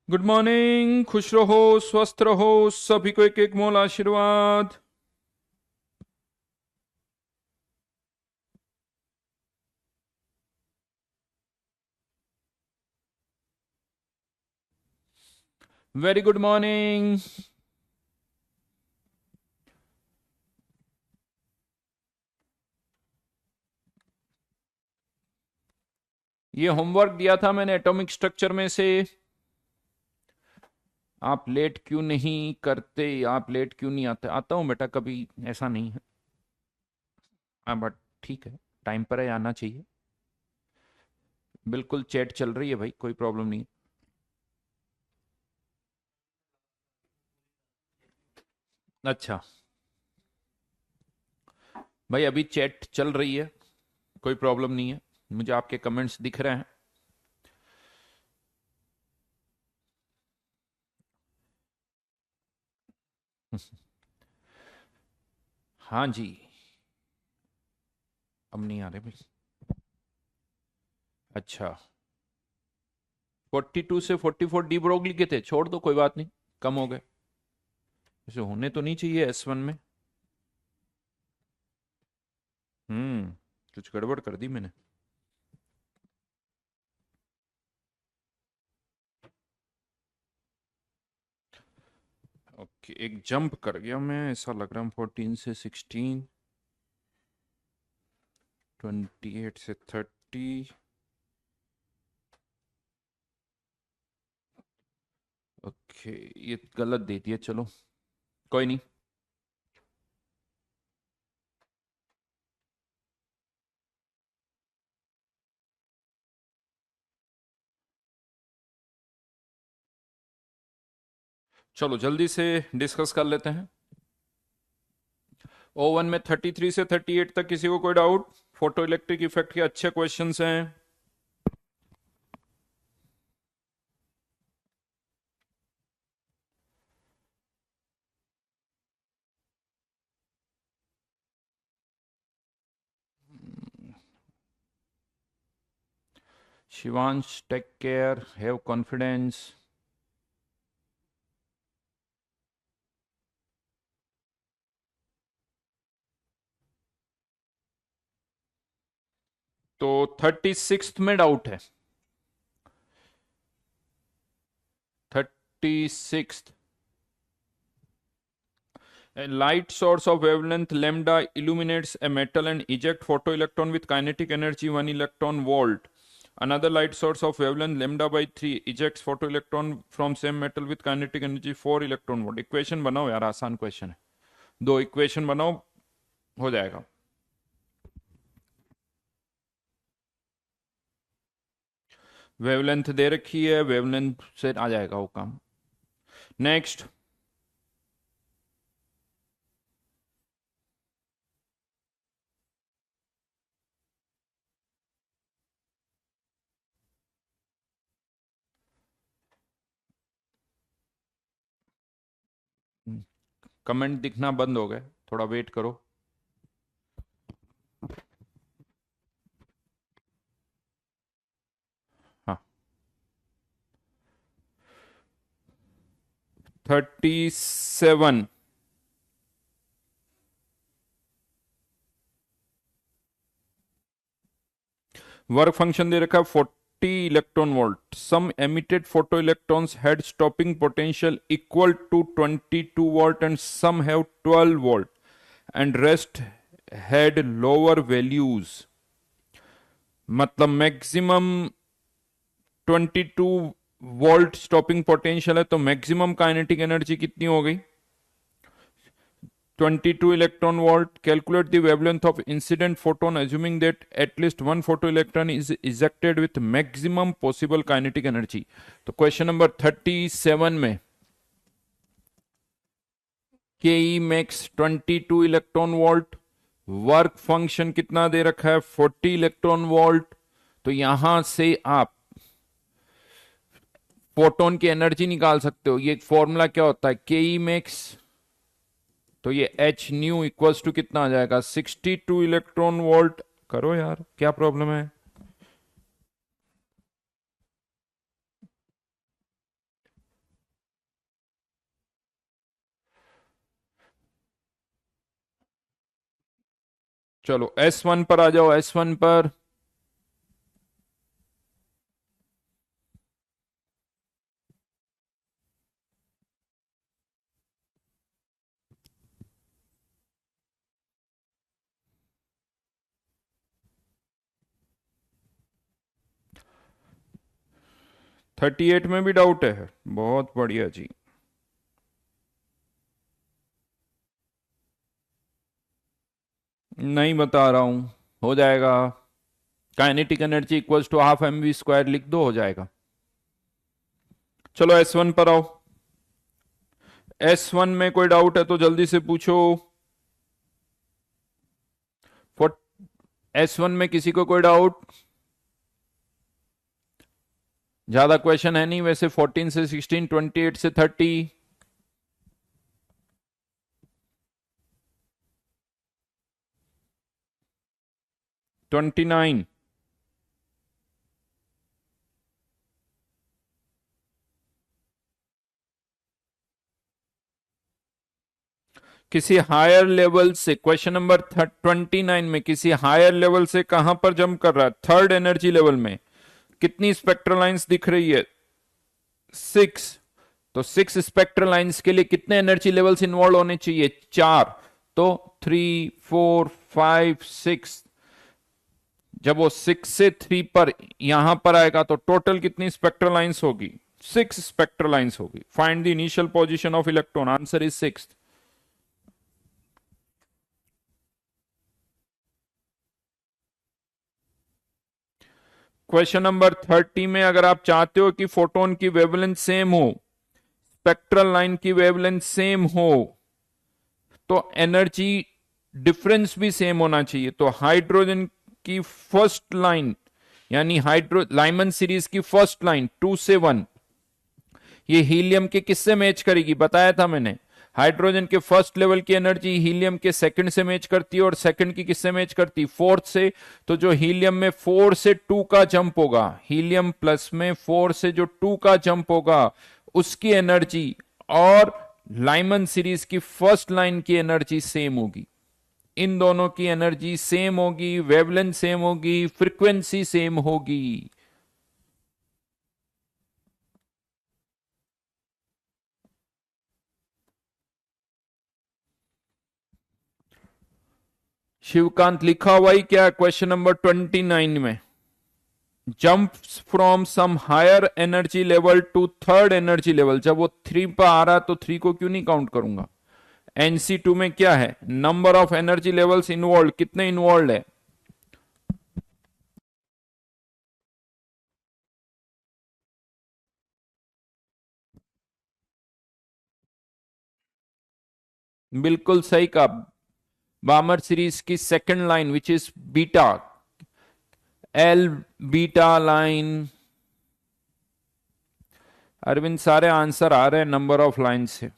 Good morning. खुश रहो, स्वस्थ रहो, सभी को एक एक मोल आशीर्वाद। Very good morning. ये होमवर्क दिया था मैंने एटॉमिक स्ट्रक्चर में से। आप लेट क्यों नहीं करते, आप लेट क्यों नहीं आते? आता हूं बेटा, कभी ऐसा नहीं है। हाँ बट ठीक है, टाइम पर ही आना चाहिए। बिल्कुल चैट चल रही है भाई, कोई प्रॉब्लम नहीं। अच्छा भाई, अभी चैट चल रही है, कोई प्रॉब्लम नहीं है। मुझे आपके कमेंट्स दिख रहे हैं। हाँ जी। अब नहीं आ रहे भाई। अच्छा, 42 से 44 डी ब्रोगली के थे, छोड़ दो कोई बात नहीं, कम हो गए। ऐसे होने तो नहीं चाहिए S1 में। कुछ गड़बड़ कर दी मैंने। ओके, एक जंप कर गया मैं, ऐसा लग रहा हूँ। 14 से 16, 28 से 30। ओके, ये गलत दे दिया, चलो कोई नहीं। चलो जल्दी से डिस्कस कर लेते हैं। O1 में 33 से 38 तक किसी को कोई डाउट? फोटो इलेक्ट्रिक इफेक्ट के अच्छे क्वेश्चंस हैं। Shivansh, take care, have confidence. तो 36 में डाउट है। 36, a light source of wavelength lambda illuminates a metal and eject photoelectron with kinetic energy 1 electron volt. Another light source of wavelength lambda by 3 ejects photoelectron from same metal with kinetic energy 4 electron volt. Equation बनाओ यार, आसान question है। दो equation बनाओ, हो जाएगा। Wavelength दे रखी है, वेवलेंथ से आ जाएगा वो काम। नेक्स्ट। कमेंट दिखना बंद हो गए, थोड़ा वेट करो। हाँ, 37। वर्क फंक्शन दे रखा है 40 electron volt. Some emitted photo electrons had stopping potential equal to 22 volt and some have 12 volt and rest had lower values. मतलब मैक्सिमम 22 वोल्ट स्टॉपिंग पोटेंशियल है, तो मैक्सिमम काइनेटिक एनर्जी कितनी हो गई? 22 electron volt. Calculate the wavelength of incident photon assuming that at least one photoelectron is ejected with maximum possible kinetic energy. तो question number 37 में के max 22 electron volt, work function कितना दे रखा है? 40 electron volt. तो यहां से आप फोटोन की एनर्जी निकाल सकते हो। ये फॉर्मूला क्या होता है? के मैक्स, तो ये एच न्यू इक्वल्स टू कितना आ जाएगा? 62 इलेक्ट्रॉन वोल्ट। करो यार, क्या प्रॉब्लम है? चलो S1 पर आ जाओ, S1 पर। थर्टी एट में भी डाउट है, बहुत बढ़िया जी। नहीं बता रहा हूं, हो जाएगा। Kinetic energy equals to half m v square लिख दो, हो जाएगा। चलो S1 पर आओ। S1 में कोई डाउट है तो जल्दी से पूछो। S1 में किसी को कोई डाउट? ज्यादा क्वेश्चन है नहीं वैसे, 14 से 16, 28 से 30। 29। किसी हायर लेवल से, क्वेश्चन नंबर 29 में, किसी हायर लेवल से कहां पर जंप कर रहा है? थर्ड एनर्जी लेवल में। कितनी स्पेक्ट्रल लाइंस दिख रही है? 6। तो 6 स्पेक्ट्रल लाइंस के लिए कितने एनर्जी लेवल्स इन्वॉल्व होने चाहिए? 4। तो 3, 4, 5, 6। जब वो 6 से 3 पर यहां पर आएगा तो टोटल कितनी स्पेक्ट्रल लाइंस होगी? 6 स्पेक्ट्रल लाइंस होगी। Find the initial position of electron, answer is 6। Question number 30 में अगर आप चाहते हो कि फोटोन की वेवलेंथ सेम हो, स्पेक्ट्रल लाइन की वेवलेंथ सेम हो, तो एनर्जी डिफरेंस भी सेम होना चाहिए। तो हाइड्रोजन की फर्स्ट लाइन, यानी हाइड्रो लाइमन सीरीज की फर्स्ट लाइन 2 से 1, ये हीलियम के किससे मैच करेगी? बताया था मैंने, हाइड्रोजन के फर्स्ट लेवल की एनर्जी हीलियम के सेकंड से मैच करती है, और सेकंड की किससे मैच करती? फोर्थ से। तो जो हीलियम में 4 से 2 का जंप होगा, हीलियम प्लस में 4 से जो 2 का जंप होगा, उसकी एनर्जी और लाइमन सीरीज की फर्स्ट लाइन की एनर्जी सेम होगी। इन दोनों की एनर्जी सेम होगी, वेवलेंथ सेम होगी, फ्रीक्वेंसी सेम होगी। शिवकांत लिखा हुआ ही क्या? क्वेश्चन नंबर 29 में, jumps from some higher energy level to third energy level. जब वो 3 पर आ रहा तो 3 को क्यों नहीं काउंट करूंगा? NC2 में क्या है? Number of energy levels involve, कितने इन्वॉल्व है? बिल्कुल सही कहा। बामर सीरीज की second line which is beta, L beta line. Arvind सारे आंसर आ रहे हैं नंबर ऑफ लाइन से।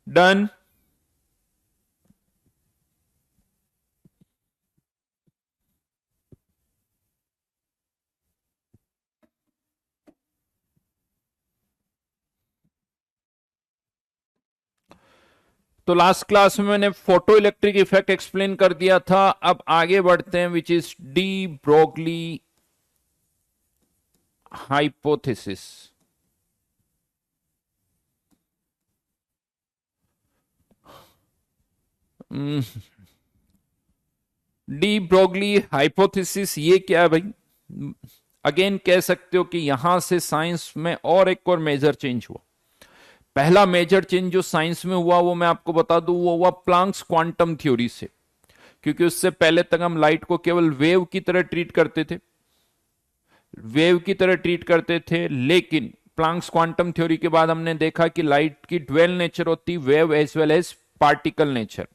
डन। तो लास्ट क्लास में मैंने फोटो इलेक्ट्रिक इफेक्ट एक्सप्लेन कर दिया था। अब आगे बढ़ते हैं, which is D Broglie hypothesis. D Broglie hypothesis ये क्या है भाई? अगेन कह सकते हो कि यहां से साइंस में और एक और मेजर चेंज हुआ। पहला मेजर चेंज जो साइंस में हुआ वो मैं आपको बता दूं, वो हुआ प्लांक्स क्वांटम थ्योरी से। क्योंकि उससे पहले तक हम लाइट को केवल वेव की तरह ट्रीट करते थे, वेव की तरह ट्रीट करते थे। लेकिन प्लांक्स क्वांटम थ्योरी के बाद हमने देखा कि लाइट की ड्वेल नेचर होती, wave as well as particle nature.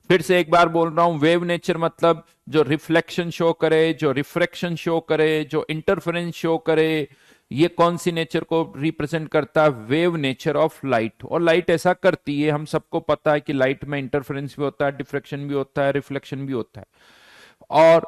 फिर से एक बार बोल रहा हूं, वेव नेचर मतलब जो रिफ्लेक्शन शो करे, जो रिफ्रैक्शन शो करे, जो इंटरफेरेंस शो करे, ये कौन सी नेचर को रिप्रेजेंट करता है? Wave nature of light. और लाइट ऐसा करती है, हम सबको पता है कि लाइट में इंटरफेरेंस भी होता है, डिफ्रेक्शन भी होता है, रिफ्लेक्शन भी होता है। और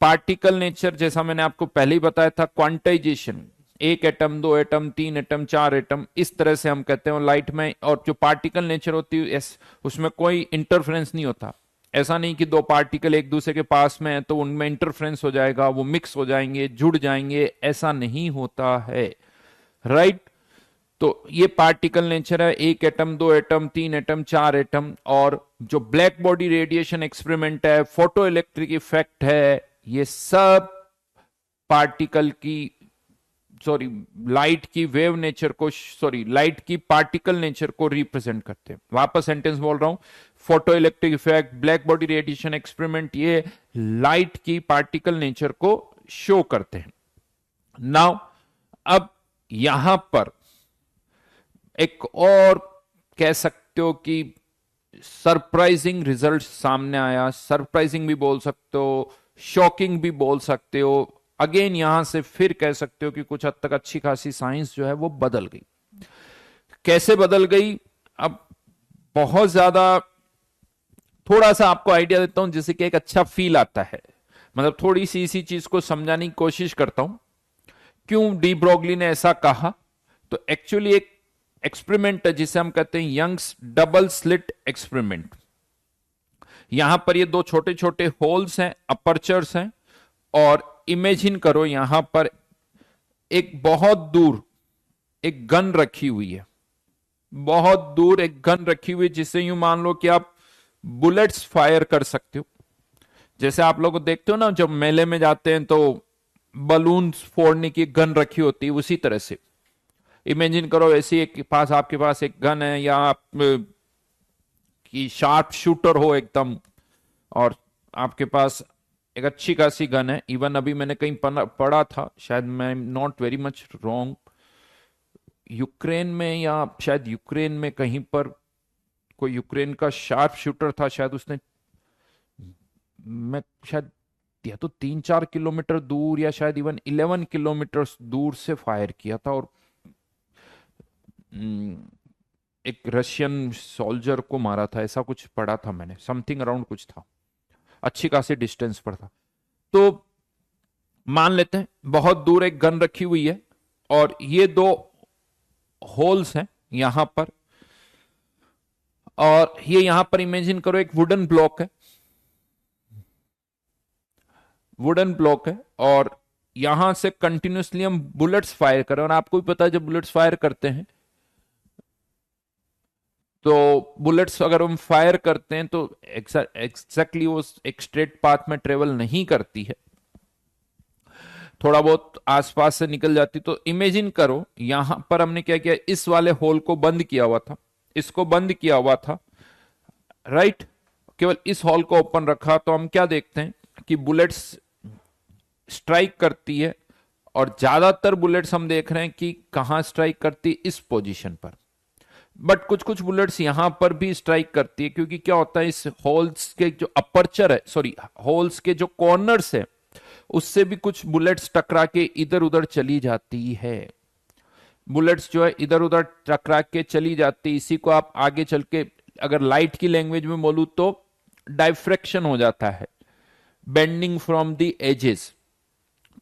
पार्टिकल नेचर, जैसा मैंने आपको पहले ही बताया था, क्वांटाइजेशन, एक एटम, दो एटम, तीन एटम, चार एटम, इस तरह से हम कहते हैं लाइट में। और जो पार्टिकल नेचर होती है उसमें कोई इंटरफेरेंस नहीं होता, ऐसा नहीं कि दो पार्टिकल एक दूसरे के पास में है तो उनमें इंटरफ्रेंस हो जाएगा, वो मिक्स हो जाएंगे, जुड़ जाएंगे, ऐसा नहीं होता है, राइट। तो ये पार्टिकल नेचर है, एक एटम, दो एटम, तीन एटम, चार एटम। और जो ब्लैक बॉडी रेडिएशन एक्सपेरिमेंट है, फोटो इलेक्ट्रिक इफेक्ट है, ये सब पार्टिकल की लाइट की वेव नेचर को, लाइट की पार्टिकल नेचर को रिप्रेजेंट करते हैं। वापस सेंटेंस बोल रहा हूं, photo electric effect, black body radiation experiment, ये लाइट की पार्टिकल नेचर को शो करते हैं। नाउ अब यहां पर एक और कह सकते हो कि सरप्राइजिंग रिजल्ट सामने आया। सरप्राइजिंग भी बोल सकते हो, शॉकिंग भी बोल सकते हो। अगेन यहां से फिर कह सकते हो कि कुछ हद तक अच्छी खासी साइंस जो है वो बदल गई। कैसे बदल गई? अब बहुत ज्यादा, थोड़ा सा आपको आइडिया देता हूं जिससे कि एक अच्छा फील आता है, मतलब थोड़ी सी इसी चीज को समझाने की कोशिश करता हूं क्यों डी ब्रोगली ने ऐसा कहा। तो एक्चुअली एक एक्सपेरिमेंट है जिसे हम कहते हैं यंग्स डबल स्लिट एक्सपेरिमेंट। यहां पर ये दो छोटे छोटे होल्स हैं, अपर्चर्स हैं, और इमेजिन करो यहां पर एक बहुत दूर एक गन रखी हुई है, बहुत दूर एक गन रखी हुई, जिससे यूं मान लो कि आप बुलेट्स फायर कर सकते हो। जैसे आप लोग देखते हो ना, जब मेले में जाते हैं तो बलून फोड़ने की गन रखी होती है, उसी तरह से इमेजिन करो ऐसी एक पास, आपके पास एक गन है, या आप की शार्प शूटर हो एकदम, और आपके पास एक अच्छी खासी गन है। इवन अभी मैंने कहीं पढ़ा था, शायद मैं not very much wrong, Ukraine में या शायद यूक्रेन में कहीं पर कोई यूक्रेन का शार्प शूटर था, शायद उसने, मैं शायद या तो 3-4 किलोमीटर दूर या शायद इवन 11 किलोमीटर दूर से फायर किया था, और एक रशियन सोल्जर को मारा था, ऐसा कुछ पढ़ा था मैंने, समथिंग अराउंड कुछ था, अच्छी खासी डिस्टेंस पर था। तो मान लेते हैं बहुत दूर एक गन रखी हुई है, और ये दो होल्स हैं यहां पर, और ये यहां पर इमेजिन करो एक वुडन ब्लॉक है, वुडन ब्लॉक है, और यहां से कंटिन्यूसली हम बुलेट्स फायर करें। और आपको भी पता है जब बुलेट्स फायर करते हैं तो बुलेट्स अगर हम फायर करते हैं तो एग्जैक्टली वो एक स्ट्रेट पाथ में ट्रेवल नहीं करती है, थोड़ा बहुत आसपास से निकल जाती। तो इमेजिन करो यहां पर हमने क्या किया, इस वाले होल को बंद किया हुआ था, इसको बंद किया हुआ था, राइट, केवल इस होल को ओपन रखा। तो हम क्या देखते हैं कि बुलेट्स स्ट्राइक करती है, और ज्यादातर बुलेट्स हम देख रहे हैं कि कहां स्ट्राइक करती है, इस पोजीशन पर। बट कुछ कुछ बुलेट्स यहां पर भी स्ट्राइक करती है, क्योंकि क्या होता है, इस होल्स के जो अपर्चर है, होल्स के जो कॉर्नर्स है, उससे भी कुछ बुलेट्स टकरा के इधर उधर चली जाती है। बुलेट्स जो है इधर उधर टकरा के चली जाती, इसी को आप आगे चल के अगर लाइट की लैंग्वेज में बोलूं तो डाइफ्रेक्शन हो जाता है, बेंडिंग फ्रॉम द एजेस।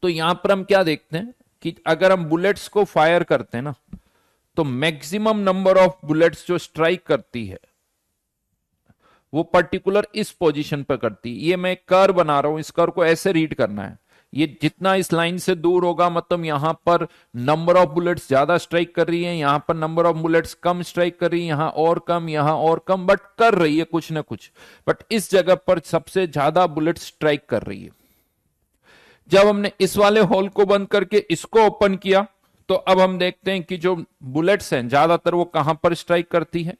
तो यहां पर हम क्या देखते हैं कि अगर हम बुलेट्स को फायर करते हैं ना, तो मैक्सिमम नंबर ऑफ बुलेट्स जो स्ट्राइक करती है वो पर्टिकुलर इस पोजीशन पर करती है। ये मैं कर बना रहा हूं, इस कर को ऐसे रीड करना है, ये जितना इस लाइन से दूर होगा मतलब यहां पर नंबर ऑफ बुलेट्स ज्यादा स्ट्राइक कर रही है, यहां पर number of bullets come strike कर रही है, यहां और कम, यहां और कम, बट कर रही है कुछ ना कुछ। बट इस जगह पर सबसे ज्यादा बुलेट स्ट्राइक कर रही है। जब हमने इस वाले होल को बंद करके इसको ओपन किया, तो अब हम देखते हैं कि जो बुलेट्स हैं ज्यादातर वो कहां पर स्ट्राइक करती है,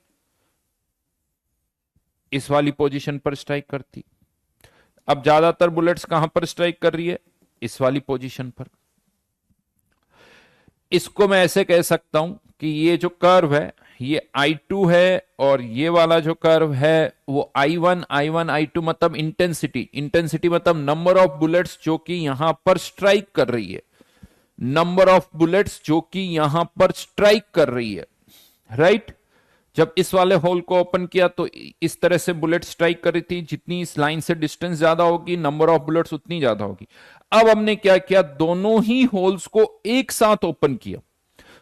इस वाली पोजीशन पर स्ट्राइक करती। अब ज्यादातर बुलेट्स कहां पर स्ट्राइक कर रही है, इस वाली पोजीशन पर। इसको मैं ऐसे कह सकता हूं कि ये जो कर्व है ये I2 है, और ये वाला जो कर्व है वो I1 I2 मतलब इंटेंसिटी, इंटेंसिटी मतलब नंबर ऑफ बुलेट्स जो कि यहां पर स्ट्राइक कर रही है, नंबर ऑफ बुलेट्स जो कि यहां पर स्ट्राइक कर रही है, राइट। जब इस वाले होल को ओपन किया तो इस तरह से बुलेट स्ट्राइक कर रही थी, जितनी इस लाइन से डिस्टेंस ज्यादा होगी नंबर ऑफ बुलेट्स उतनी ज्यादा होगी। अब हमने क्या किया, दोनों ही होल्स को एक साथ ओपन किया,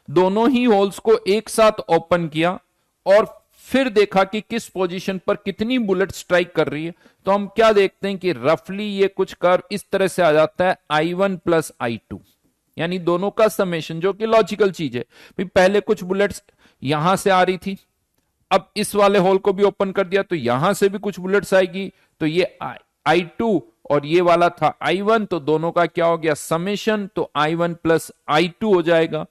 दोनों ही होल्स को एक साथ ओपन किया, और फिर देखा कि किस पोजीशन पर कितनी बुलेट स्ट्राइक कर रही है, तो हम क्या देखते हैं कि रफली ये कुछ कर्व इस तरह से आ जाता है I1 प्लस I2, यानी दोनों का समेशन, जो कि लॉजिकल चीज है। पहले कुछ बुलेट्स यहां से आ रही थी, अब इस वाले होल को भी ओपन कर दिया तो यहां से भी कुछ बुलेट्स आएगी, तो ये I2 और ये वाला था I1, तो दोनों का क्या हो गया समेशन, तो I1 प्लस I2 हो जाएगा,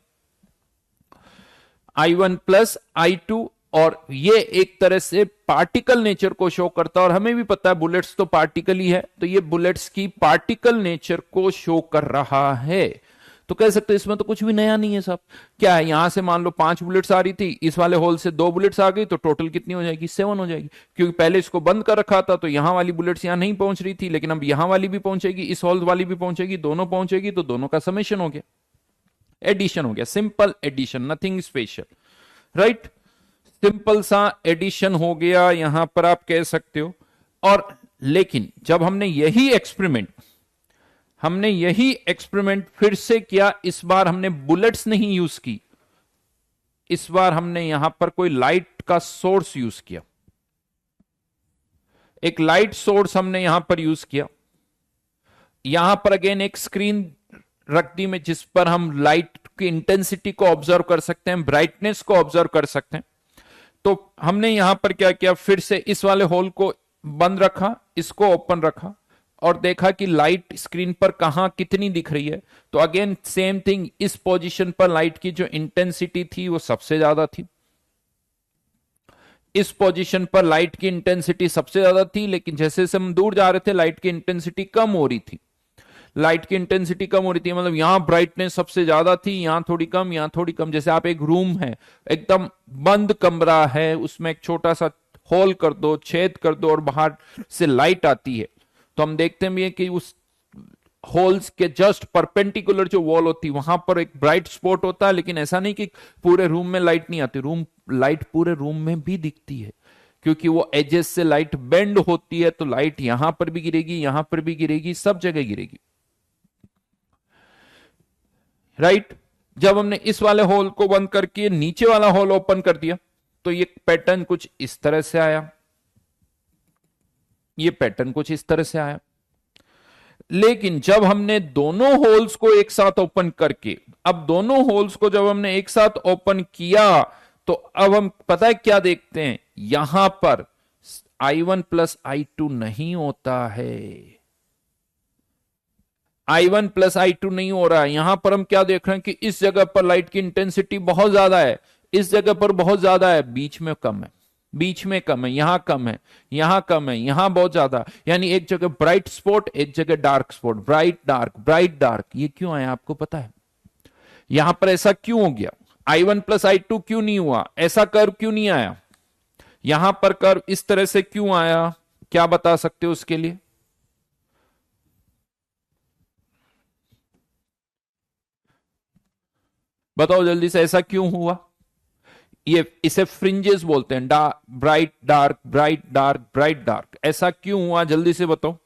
I1 प्लस I2। और ये एक तरह से पार्टिकल नेचर को शो करता है, और हमें भी पता है बुलेट्स तो पार्टिकल ही है, तो ये बुलेट्स की पार्टिकल नेचर को शो कर रहा है। तो कह सकते हैं इसमें तो कुछ भी नया नहीं है साहब। क्या है, यहां से मान लो 5 बुलेट्स आ रही थी, इस वाले होल से 2 बुलेट्स आ गई, तो टोटल कितनी हो जाएगी 7 हो जाएगी, क्योंकि पहले इसको बंद कर रखा था तो यहां वाली बुलेट्स यहां नहीं पहुंच रही थी, लेकिन अब यहां वाली भी पहुंचेगी, इस होल वाली भी पहुंचेगी, दोनों पहुंचेगी, तो दोनों का समेशन हो गया, एडिशन हो गया, simple addition, nothing special, right. सिंपल सा एडिशन हो गया, यहां पर आप कह सकते हो। और लेकिन जब हमने यही एक्सपेरिमेंट फिर से किया, इस बार हमने बुलेट्स नहीं यूज की, इस बार हमने यहां पर कोई लाइट का सोर्स यूज किया, एक लाइट सोर्स हमने यहां पर यूज किया। यहां पर अगेन एक स्क्रीन रख दी में, जिस पर हम लाइट की इंटेंसिटी को ऑब्जर्व कर सकते हैं, ब्राइटनेस को ऑब्जर्व कर सकते हैं। तो हमने यहां पर क्या किया, फिर से इस वाले होल को बंद रखा, इसको ओपन रखा, और देखा कि लाइट स्क्रीन पर कहां कितनी दिख रही है। तो अगेन सेम थिंग, इस पोजीशन पर लाइट की जो इंटेंसिटी थी वो सबसे ज्यादा थी, इस पोजीशन पर लाइट की इंटेंसिटी सबसे ज्यादा थी, लेकिन जैसे जैसे हम दूर जा रहे थे लाइट की इंटेंसिटी कम हो रही थी, लाइट की इंटेंसिटी कम हो रही थी, मतलब यहां ब्राइटनेस सबसे ज्यादा थी, यहां थोड़ी कम, यहां थोड़ी कम। जैसे आप एक रूम है, एकदम बंद कमरा है, उसमें एक छोटा सा होल कर दो, छेद कर दो, और बाहर से लाइट आती है, तो हम देखते हैं कि उस होल्स के जस्ट परपेंडिकुलर जो वॉल होती है वहां पर एक ब्राइट स्पॉट होता है, लेकिन ऐसा नहीं कि पूरे रूम में लाइट नहीं आती, लाइट पूरे रूम में भी दिखती है, क्योंकि वो एजेस से लाइट बेंड होती है, तो लाइट यहां पर भी गिरेगी, यहां पर भी गिरेगी, सब जगह गिरेगी, राइट। जब हमने इस वाले होल को बंद करके नीचे वाला होल ओपन कर दिया, तो ये पैटर्न कुछ इस तरह से आया, ये पैटर्न कुछ इस तरह से आया। लेकिन जब हमने दोनों होल्स को एक साथ ओपन करके, अब दोनों होल्स को जब हमने एक साथ ओपन किया, तो अब हम पता है क्या देखते हैं, यहां पर I1 प्लस I2 नहीं होता है, I1 प्लस I2 नहीं हो रहा है। यहां पर हम क्या देख रहे हैं कि इस जगह पर लाइट की इंटेंसिटी बहुत ज्यादा है, इस जगह पर बहुत ज्यादा है, बीच में कम है, बीच में कम है, यहां कम है, यहां कम है, यहां बहुत ज्यादा, यानी एक जगह ब्राइट स्पॉट, एक जगह dark spot, bright dark, bright dark. ये क्यों आया आपको पता है, यहां पर ऐसा क्यों हो गया, I1 प्लस I2 क्यों नहीं हुआ, ऐसा कर्व क्यों नहीं आया, यहां पर कर्व इस तरह से क्यों आया, क्या बता सकते हो उसके लिए? बताओ जल्दी से, ऐसा क्यों हुआ? ये इसे फ्रिंजेस बोलते हैं, bright dark, bright dark, bright dark, ऐसा क्यों हुआ जल्दी से बताओ।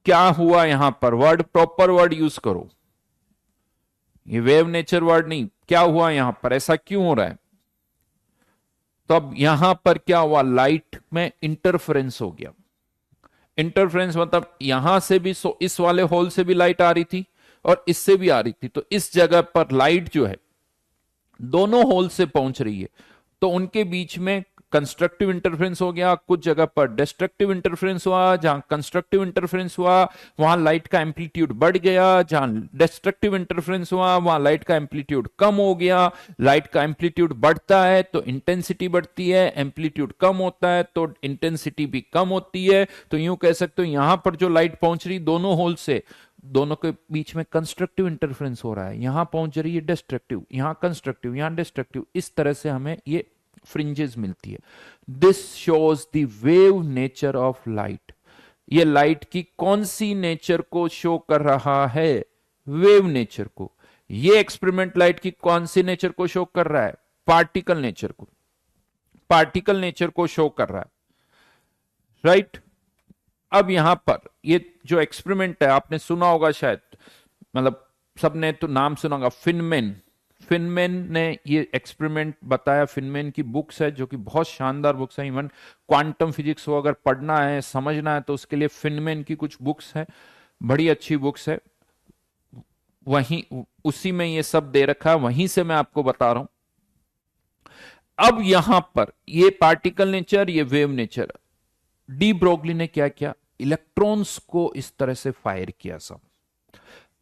क्या हुआ यहां पर, वर्ड प्रॉपर वर्ड यूज करो, ये वेव नेचर वर्ड नहीं, क्या हुआ यहां पर, ऐसा क्यों हो रहा है? तो अब यहां पर क्या हुआ, लाइट में इंटरफेरेंस हो गया। इंटरफेरेंस मतलब यहां से भी इस वाले होल से भी लाइट आ रही थी और इससे भी आ रही थी, तो इस जगह पर लाइट जो है दोनों होल से पहुंच रही है, तो उनके बीच में कंस्ट्रक्टिव इंटरफेरेंस हो गया, कुछ जगह पर डिस्ट्रक्टिव इंटरफेरेंस हुआ। जहां कंस्ट्रक्टिव इंटरफेरेंस हुआ वहां लाइट का एम्पलीट्यूड बढ़ गया, जहां डिस्ट्रक्टिव इंटरफेरेंस हुआ वहां लाइट का एम्पलीट्यूड कम हो गया। लाइट का एम्पलीट्यूड बढ़ता है तो इंटेंसिटी बढ़ती है, एम्पलीट्यूड कम होता है तो इंटेंसिटी भी कम होती है। तो यूं कह सकते हो यहां पर जो लाइट पहुंच रही दोनों होल से, दोनों के बीच में कंस्ट्रक्टिव इंटरफेरेंस हो रहा है, यहां पहुंच रही है डिस्ट्रक्टिव, यहां कंस्ट्रक्टिव, यहां डिस्ट्रक्टिव, इस तरह से हमें ये फ्रिंजेस मिलती है। This shows the wave nature of light. ये लाइट की कौन सी नेचर को शो कर रहा है, वेव नेचर को। ये एक्सपेरिमेंट लाइट की कौन सी नेचर को शो कर रहा है, पार्टिकल नेचर को, पार्टिकल नेचर को शो कर रहा है, राइट। अब यहां पर ये जो एक्सपेरिमेंट है आपने सुना होगा शायद, मतलब सबने तो नाम सुना होगा, फिनमेन। फिनमेन ने ये एक्सपेरिमेंट बताया। फिनमेन की बुक्स है जो कि बहुत शानदार बुक्स है। इवन क्वांटम फिजिक्स को अगर पढ़ना है, समझना है, तो उसके लिए फिनमेन की कुछ बुक्स है, बड़ी अच्छी बुक्स है। वहीं उसी में ये सब दे रखा है, वहीं से मैं आपको बता रहा हूं। अब यहां पर ये पार्टिकल नेचर, ये वेव नेचर, डी ब्रोगली ने क्या किया, इलेक्ट्रॉन्स को इस तरह से फायर किया सब।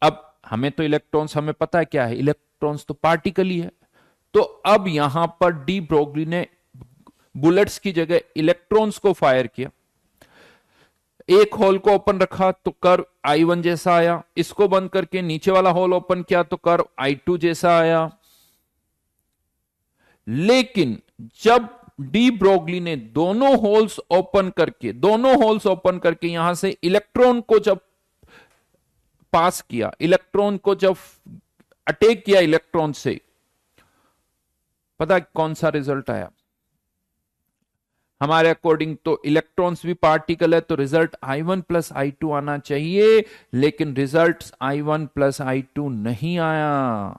अब हमें तो इलेक्ट्रॉन्स, हमें पता है क्या है, इलेक्ट्रॉन्स तो पार्टिकल ही है। तो अब यहां पर डी ब्रोगली ने बुलेट्स की जगह इलेक्ट्रॉन्स को फायर किया। एक होल को ओपन रखा तो कर्व I1 जैसा आया, इसको बंद करके नीचे वाला होल ओपन किया तो कर्व I2 जैसा आया। लेकिन जब डी ब्रोगली ने दोनों होल्स ओपन करके यहां से इलेक्ट्रॉन को जब पास किया, इलेक्ट्रॉन को जब अटैक किया इलेक्ट्रॉन से, पता है कौन सा रिजल्ट आया? हमारे अकॉर्डिंग तो इलेक्ट्रॉन्स भी पार्टिकल है, तो रिजल्ट I1 प्लस I2 आना चाहिए, लेकिन रिजल्ट I1 प्लस I2 नहीं आया।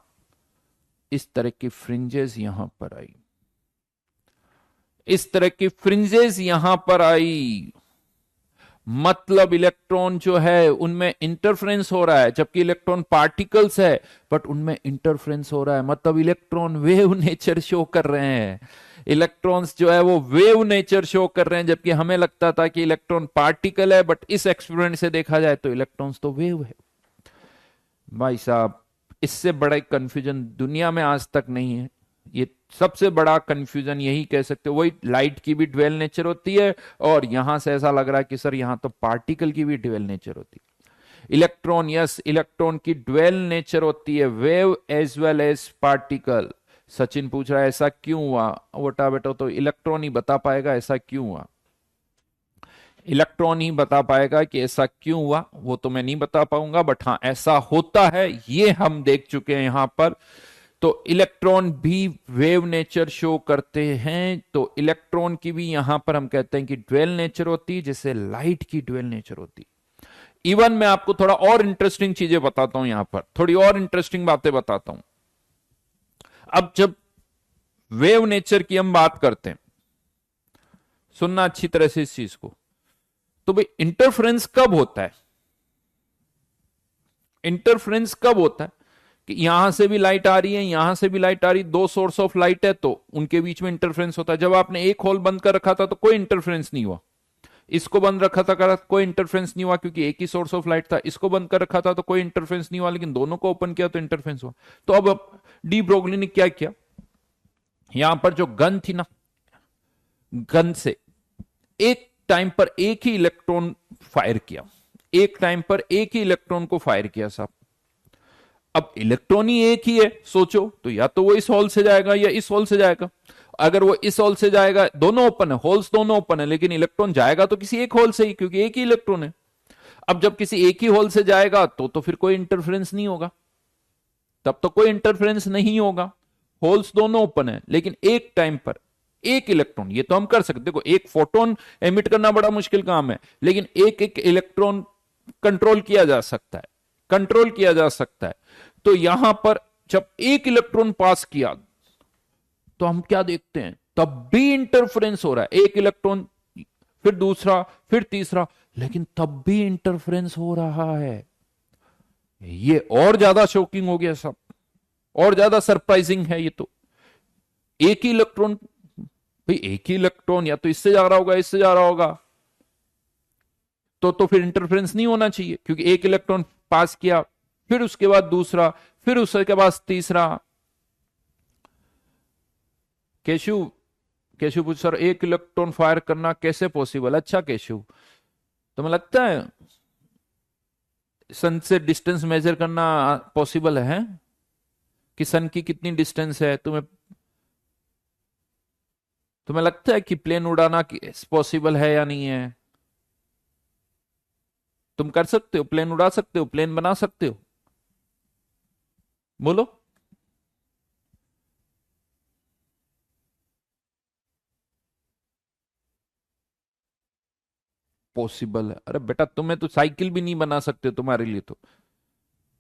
इस तरह की फ्रिंजेस यहां पर आई, इस तरह की फ्रिंजेस यहां पर आई। मतलब इलेक्ट्रॉन जो है उनमें इंटरफ्रेंस हो रहा है, जबकि इलेक्ट्रॉन पार्टिकल्स है बट उनमें इंटरफ्रेंस हो रहा है। मतलब इलेक्ट्रॉन वेव नेचर शो कर रहे हैं। इलेक्ट्रॉन्स जो है वो वेव नेचर शो कर रहे हैं, जबकि हमें लगता था कि इलेक्ट्रॉन पार्टिकल है, बट इस एक्सपेरिमेंट से देखा जाए तो इलेक्ट्रॉन्स तो वेव है। भाई साहब, इससे बड़ा कंफ्यूजन दुनिया में आज तक नहीं है। ये सबसे बड़ा कंफ्यूजन यही कह सकते हो। वही लाइट की भी ड्वेल नेचर होती है, और यहां से ऐसा लग रहा है कि सर यहां तो पार्टिकल की भी ड्वेल नेचर होती है। इलेक्ट्रॉन, यस, इलेक्ट्रॉन की ड्वेल नेचर होती है, wave as well as particle. Sachin पूछ रहा है ऐसा क्यों हुआ? बेटा बेटा, तो इलेक्ट्रॉन ही बता पाएगा ऐसा क्यों हुआ। इलेक्ट्रॉन ही बता पाएगा कि ऐसा क्यों हुआ, वो तो मैं नहीं बता पाऊंगा, बट हाँ ऐसा होता है, ये हम देख चुके हैं यहां पर। तो इलेक्ट्रॉन भी वेव नेचर शो करते हैं, तो इलेक्ट्रॉन की भी यहां पर हम कहते हैं कि ड्वेल नेचर होती है, जैसे लाइट की ड्वेल नेचर होती। इवन मैं आपको थोड़ा और इंटरेस्टिंग चीजें बताता हूं, यहां पर थोड़ी और इंटरेस्टिंग बातें बताता हूं। अब जब वेव नेचर की हम बात करते हैं, सुनना अच्छी तरह से इस चीज को, तो भाई इंटरफ्रेंस कब होता है? इंटरफ्रेंस कब होता है कि यहां से भी लाइट आ रही है, यहां से भी लाइट आ रही, दो सोर्स ऑफ लाइट है, तो उनके बीच में इंटरफ्रेंस होता है। जब आपने एक होल बंद कर रखा था तो कोई इंटरफ्रेंस नहीं हुआ, इसको बंद रखा था कर कोई इंटरफ्रेंस नहीं हुआ, क्योंकि एक ही सोर्स ऑफ लाइट था। इसको बंद कर रखा था तो कोई इंटरफ्रेंस नहीं हुआ, लेकिन दोनों को ओपन किया तो इंटरफ्रेंस हुआ। तो अब डी ब्रोगली ने क्या किया, यहां पर जो गन थी ना, गन से एक टाइम पर एक ही इलेक्ट्रॉन फायर किया, एक टाइम पर एक ही इलेक्ट्रॉन को फायर किया साहब। अब इलेक्ट्रॉन ही एक ही है, सोचो, तो या तो वो इस होल से जाएगा या इस होल से जाएगा। अगर वो इस होल से जाएगा, दोनों ओपन है, होल्स दोनों ओपन है, लेकिन इलेक्ट्रॉन जाएगा तो किसी एक होल से ही, क्योंकि एक ही इलेक्ट्रॉन है। अब जब किसी एक ही होल से जाएगा तो फिर कोई इंटरफेरेंस नहीं होगा, तब तो कोई इंटरफेरेंस नहीं होगा, होल्स दोनों ओपन है। लेकिन एक टाइम पर एक इलेक्ट्रॉन, ये तो हम कर सकते, देखो एक फोटोन एमिट करना बड़ा मुश्किल काम है, लेकिन एक एक इलेक्ट्रॉन कंट्रोल किया जा सकता है, कंट्रोल किया जा सकता है। तो यहां पर जब एक इलेक्ट्रॉन पास किया तो हम क्या देखते हैं, तब भी इंटरफेरेंस हो रहा है। एक इलेक्ट्रॉन, फिर दूसरा, फिर तीसरा, लेकिन तब भी इंटरफेरेंस हो रहा है। ये और ज्यादा शॉकिंग हो गया सब, और ज्यादा सरप्राइजिंग है ये तो। एक ही इलेक्ट्रॉन, भाई एक ही इलेक्ट्रॉन या तो इससे जा रहा होगा, इससे जा रहा होगा, तो फिर इंटरफेरेंस नहीं होना चाहिए, क्योंकि एक इलेक्ट्रॉन पास किया, फिर उसके बाद दूसरा, फिर उसके बाद तीसरा। केशु, केशु पूछ सर एक इलेक्ट्रॉन फायर करना कैसे पॉसिबल? अच्छा केशु, तुम्हें लगता है सन से डिस्टेंस मेजर करना पॉसिबल है कि सन की कितनी डिस्टेंस है? तुम्हें तुम्हें लगता है कि प्लेन उड़ाना पॉसिबल है या नहीं है? तुम कर सकते हो, प्लेन उड़ा सकते हो, प्लेन बना सकते हो? बोलो। पॉसिबल है? अरे बेटा तुम्हें तो साइकिल भी नहीं बना सकते, तुम्हारे लिए तो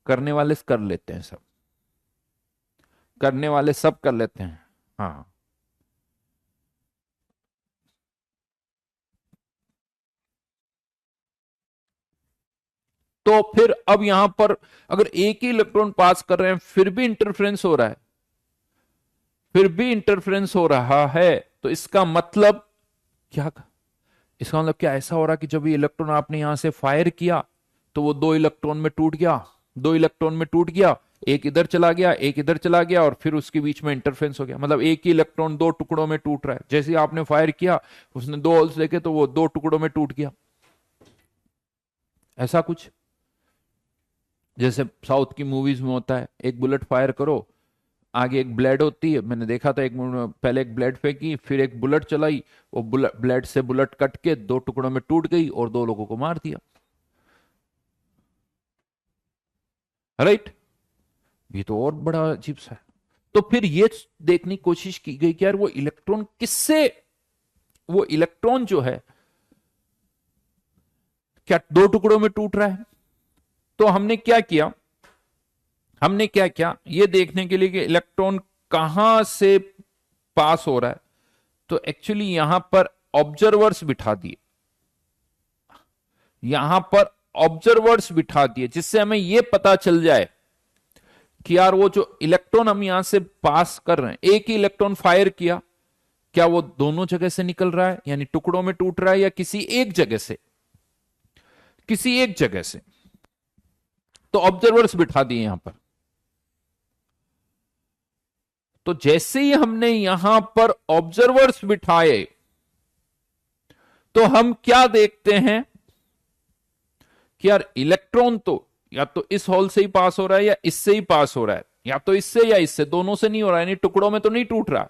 करने वाले कर लेते हैं सब, करने वाले सब कर लेते हैं। हाँ, तो फिर अब यहां पर अगर एक ही इलेक्ट्रॉन पास कर रहे हैं फिर भी इंटरफ्रेंस हो रहा है, फिर भी इंटरफ्रेंस हो रहा है, तो इसका मतलब क्या? इसका मतलब क्या ऐसा हो रहा है कि जब ये इलेक्ट्रॉन आपने यहां से फायर किया तो वो दो इलेक्ट्रॉन में टूट गया, दो इलेक्ट्रॉन में टूट गया, एक इधर चला गया एक इधर चला गया और फिर उसके बीच में इंटरफेरेंस हो गया। मतलब एक ही इलेक्ट्रॉन दो टुकड़ों में टूट रहा है, जैसे ही आपने फायर किया उसने दो होल्स देखे तो वो दो टुकड़ों में टूट गया, ऐसा कुछ। जैसे साउथ की मूवीज में होता है, एक बुलेट फायर करो, आगे एक ब्लेड होती है, मैंने देखा था, एक पहले एक ब्लेड फेंकी फिर एक बुलेट चलाई, वो ब्लेड से बुलेट कट के दो टुकड़ों में टूट गई और दो लोगों को मार दिया, राइट? ये तो और बड़ा अजीब सा है। तो फिर ये देखने की कोशिश की गई कि यार वो इलेक्ट्रॉन किससे, वो इलेक्ट्रॉन जो है क्या दो टुकड़ों में टूट रहा है? तो हमने क्या किया, हमने क्या किया ये देखने के लिए कि इलेक्ट्रॉन कहां से पास हो रहा है, तो एक्चुअली यहां पर ऑब्जर्वर्स बिठा दिए, यहां पर ऑब्जर्वर्स बिठा दिए जिससे हमें यह पता चल जाए कि यार वो जो इलेक्ट्रॉन हम यहां से पास कर रहे हैं, एक ही इलेक्ट्रॉन फायर किया, क्या वो दोनों जगह से निकल रहा है यानी टुकड़ों में टूट रहा है या किसी एक जगह से, किसी एक जगह से। तो ऑब्जर्वर्स बिठा दिए यहां पर। तो जैसे ही हमने यहां पर ऑब्जर्वर्स बिठाए तो हम क्या देखते हैं कि यार इलेक्ट्रॉन तो या तो इस होल से ही पास हो रहा है या इससे ही पास हो रहा है, या तो इससे या इससे, दोनों से नहीं हो रहा है, यानी टुकड़ों में तो नहीं टूट रहा।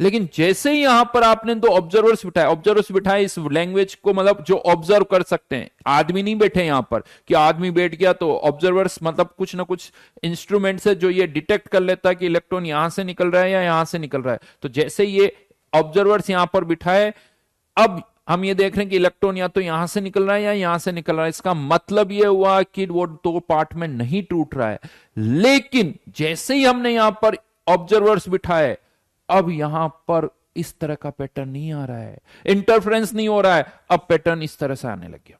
लेकिन जैसे ही यहां पर आपने दो ऑब्जर्वर्स बिठाए, ऑब्जर्वर्स बिठाए इस लैंग्वेज को मतलब जो ऑब्जर्व कर सकते हैं, आदमी नहीं बैठे यहां पर कि आदमी बैठ गया, तो ऑब्जर्वर्स मतलब कुछ ना कुछ इंस्ट्रूमेंट है जो ये डिटेक्ट कर लेता है कि इलेक्ट्रॉन यहां से निकल रहा है या यहां से निकल रहा है। तो जैसे ये ऑब्जर्वर्स यहां पर बिठाए, अब हम ये देख रहे हैं कि इलेक्ट्रॉन या तो यहां से निकल रहा है या यहां से निकल रहा है, इसका मतलब ये हुआ कि वो दो पार्ट में नहीं टूट रहा है। लेकिन जैसे ही हमने यहां पर ऑब्जर्वर्स बिठाए, अब यहां पर इस तरह का पैटर्न नहीं आ रहा है, इंटरफ्रेंस नहीं हो रहा है, अब पैटर्न इस तरह से आने लग गया,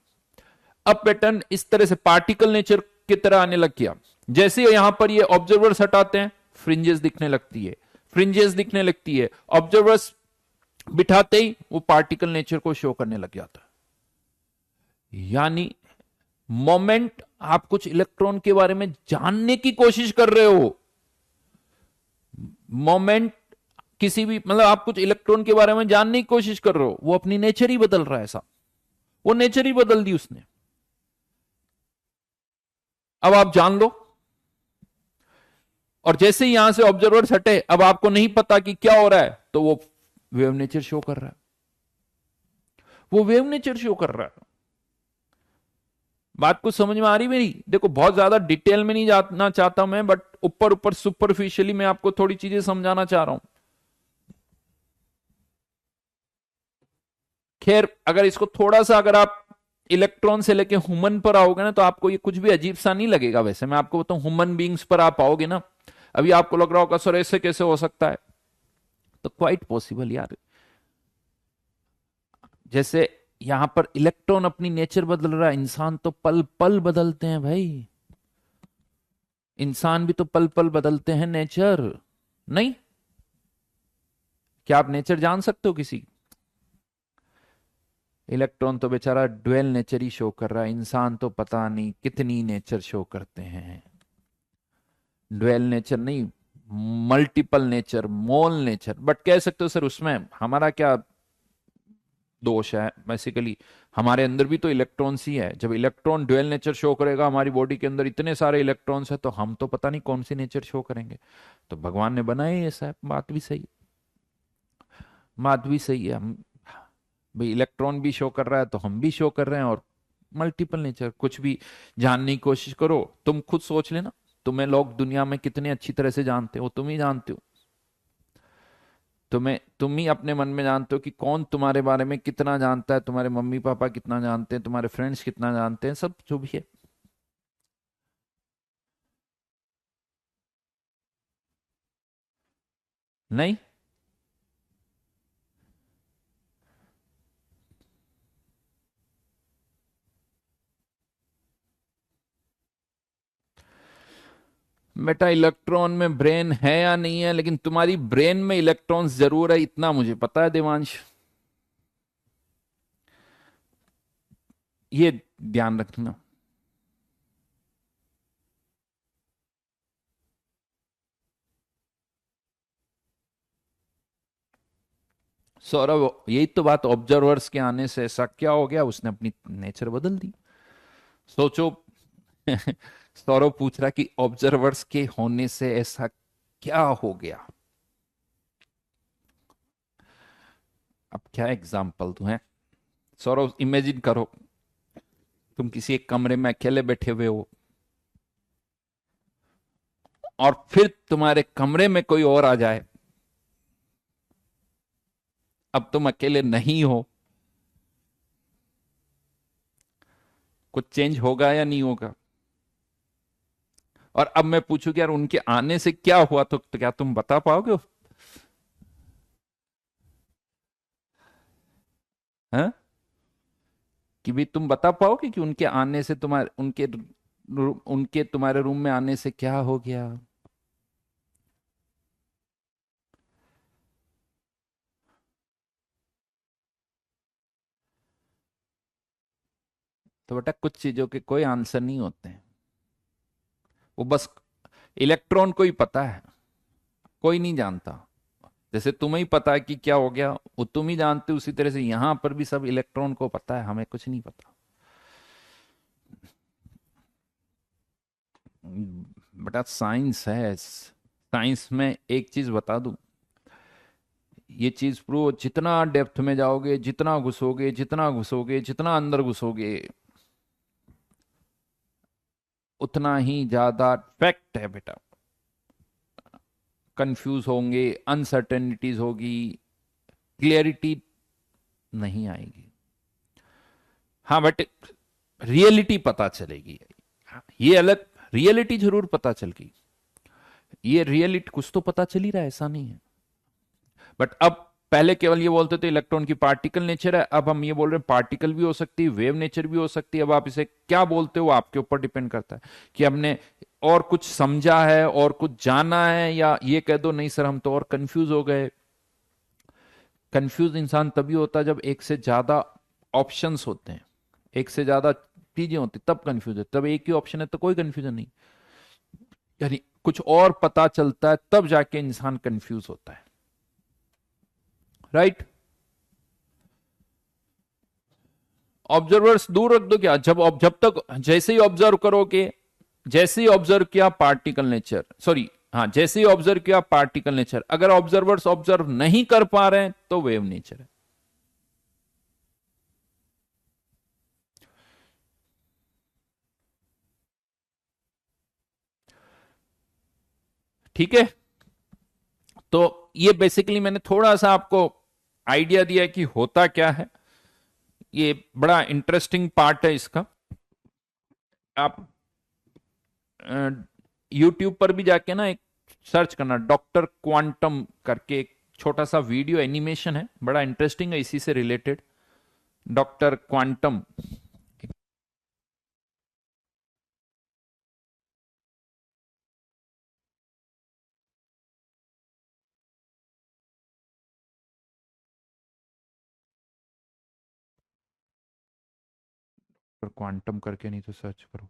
अब पैटर्न इस तरह से पार्टिकल नेचर की तरह आने लग गया। जैसे यहां पर ये ऑब्जर्वर्स हटाते हैं फ्रिंजेस दिखने लगती है, फ्रिंजेस दिखने लगती है, ऑब्जर्वर्स बिठाते ही वो पार्टिकल नेचर को शो करने लग जाता है। यानी मोमेंट आप कुछ इलेक्ट्रॉन के बारे में जानने की कोशिश कर रहे हो, मोमेंट किसी भी मतलब आप कुछ इलेक्ट्रॉन के बारे में जानने की कोशिश कर रहे हो, वो अपनी नेचर ही बदल रहा है, ऐसा वो नेचर ही बदल दी उसने। अब आप जान लो, और जैसे ही यहां से ऑब्जर्वर हटे, अब आपको नहीं पता कि क्या हो रहा है, तो वो वेव नेचर शो कर रहा है, वो वेव नेचर शो कर रहा है। बात कुछ समझ में आ रही मेरी? देखो बहुत ज्यादा डिटेल में नहीं जाना चाहता मैं, बट ऊपर ऊपर सुपरफिशियली मैं आपको थोड़ी चीजें समझाना चाह रहा हूं। खैर अगर इसको थोड़ा सा अगर आप इलेक्ट्रॉन से लेके ह्यूमन पर आओगे ना, तो आपको ये कुछ भी अजीब सा नहीं लगेगा। वैसे मैं आपको बताऊं, ह्यूमन बींग्स पर आप आओगे ना, अभी आपको लग रहा होगा सर ऐसे कैसे हो सकता है, तो क्वाइट पॉसिबल यार। जैसे यहां पर इलेक्ट्रॉन अपनी नेचर बदल रहा है, इंसान तो पल पल बदलते हैं भाई, इंसान भी तो पल पल बदलते हैं नेचर, नहीं? क्या आप नेचर जान सकते हो किसी? इलेक्ट्रॉन तो बेचारा ड्वेल नेचर ही शो कर रहा है, इंसान तो पता नहीं कितनी नेचर शो करते हैं। ड्वेल नेचर नहीं, multiple nature, mole nature, but कह सकते हो सर उसमें हमारा क्या दोष है? बेसिकली हमारे अंदर भी तो इलेक्ट्रॉन्स ही है, जब इलेक्ट्रॉन ड्वेल नेचर शो करेगा, हमारी बॉडी के अंदर इतने सारे इलेक्ट्रॉन्स है, तो हम तो पता नहीं कौन सी नेचर शो करेंगे। तो भगवान ने बनाए ऐसा, बात भी सही, बात भी सही है। हम भाई इलेक्ट्रॉन भी शो कर रहा है तो हम भी शो कर रहे हैं, और मल्टीपल नेचर। कुछ भी जानने की कोशिश करो, तुम खुद सोच लेना, तुम्हें लोग दुनिया में कितने अच्छी तरह से जानते हो, तुम ही जानते हो। तुम ही अपने मन में जानते हो कि कौन तुम्हारे बारे में कितना जानता है, तुम्हारे मम्मी पापा कितना जानते हैं, तुम्हारे फ्रेंड्स कितना जानते हैं, सब जो भी है। नहीं, बेटा इलेक्ट्रॉन में ब्रेन है या नहीं है, लेकिन तुम्हारी ब्रेन में इलेक्ट्रॉन्स जरूर है, इतना मुझे पता है देवांश। ये ध्यान रखना। सौरभ, यही तो बात, ऑब्जर्वर्स के आने से ऐसा क्या हो गया, उसने अपनी नेचर बदल दी। सोचो। सौरभ पूछ रहा कि ऑब्जर्वर्स के होने से ऐसा क्या हो गया। अब क्या एग्जाम्पल दूं है। सौरभ, इमेजिन करो, तुम किसी एक कमरे में अकेले बैठे हुए हो, और फिर तुम्हारे कमरे में कोई और आ जाए। अब तुम अकेले नहीं हो, कुछ चेंज होगा या नहीं होगा। और अब मैं पूछूं कि यार उनके आने से क्या हुआ, तो क्या तुम बता पाओगे। हैं? कि भी तुम बता पाओगे कि उनके आने से तुम्हारे उनके तुम्हारे रूम में आने से क्या हो गया। तो बेटा कुछ चीजों के कोई आंसर नहीं होते हैं, वो बस इलेक्ट्रॉन को ही पता है, कोई नहीं जानता। जैसे तुम्हें ही पता है कि क्या हो गया, वो तुम ही जानते हो, उसी तरह से यहां पर भी सब इलेक्ट्रॉन को पता है, हमें कुछ नहीं पता। बेटा साइंस है, साइंस में एक चीज बता दूं, ये चीज प्रूव, जितना डेप्थ में जाओगे, जितना घुसोगे, जितना घुसोगे, जितना अंदर घुसोगे, उतना ही ज्यादा फैक्ट है बेटा। कंफ्यूज होंगे, अनसर्टेनिटीज होगी, क्लियरिटी नहीं आएगी। हाँ बट रियलिटी पता चलेगी, ये अलग। रियलिटी जरूर पता चल गई, ये रियलिटी कुछ तो पता चल ही रहा है, ऐसा नहीं है। बट अब, पहले केवल ये बोलते थे इलेक्ट्रॉन की पार्टिकल नेचर है, अब हम ये बोल रहे हैं पार्टिकल भी हो सकती है, वेव नेचर भी हो सकती है। अब आप इसे क्या बोलते हो, आपके ऊपर डिपेंड करता है कि हमने और कुछ समझा है और कुछ जाना है, या ये कह दो नहीं सर हम तो और कंफ्यूज हो गए। कंफ्यूज इंसान तभी होता है जब एक से ज्यादा ऑप्शंस होते हैं, एक से ज्यादा चीजें होती, तब कंफ्यूज है। तब एक ही ऑप्शन है तो कोई कंफ्यूजन नहीं, यानी कुछ और पता चलता है तब जाके इंसान कंफ्यूज होता है। राइट। ऑब्जर्वर्स दूर रख दो, क्या जब तक जैसे ही ऑब्जर्व करोगे, जैसे ही ऑब्जर्व किया पार्टिकल नेचर, सॉरी, हाँ जैसे ही ऑब्जर्व किया पार्टिकल नेचर, अगर ऑब्जर्वर्स ऑब्जर्व नहीं कर पा रहे हैं तो वेव नेचर है। ठीक है। तो ये बेसिकली मैंने थोड़ा सा आपको आइडिया दिया कि होता क्या है, ये बड़ा इंटरेस्टिंग पार्ट है इसका। आप यूट्यूब पर भी जाके ना एक सर्च करना, डॉक्टर क्वांटम करके एक छोटा सा वीडियो एनिमेशन है, बड़ा इंटरेस्टिंग है इसी से रिलेटेड। Doctor quantum. क्वांटम करके नहीं तो सर्च करो।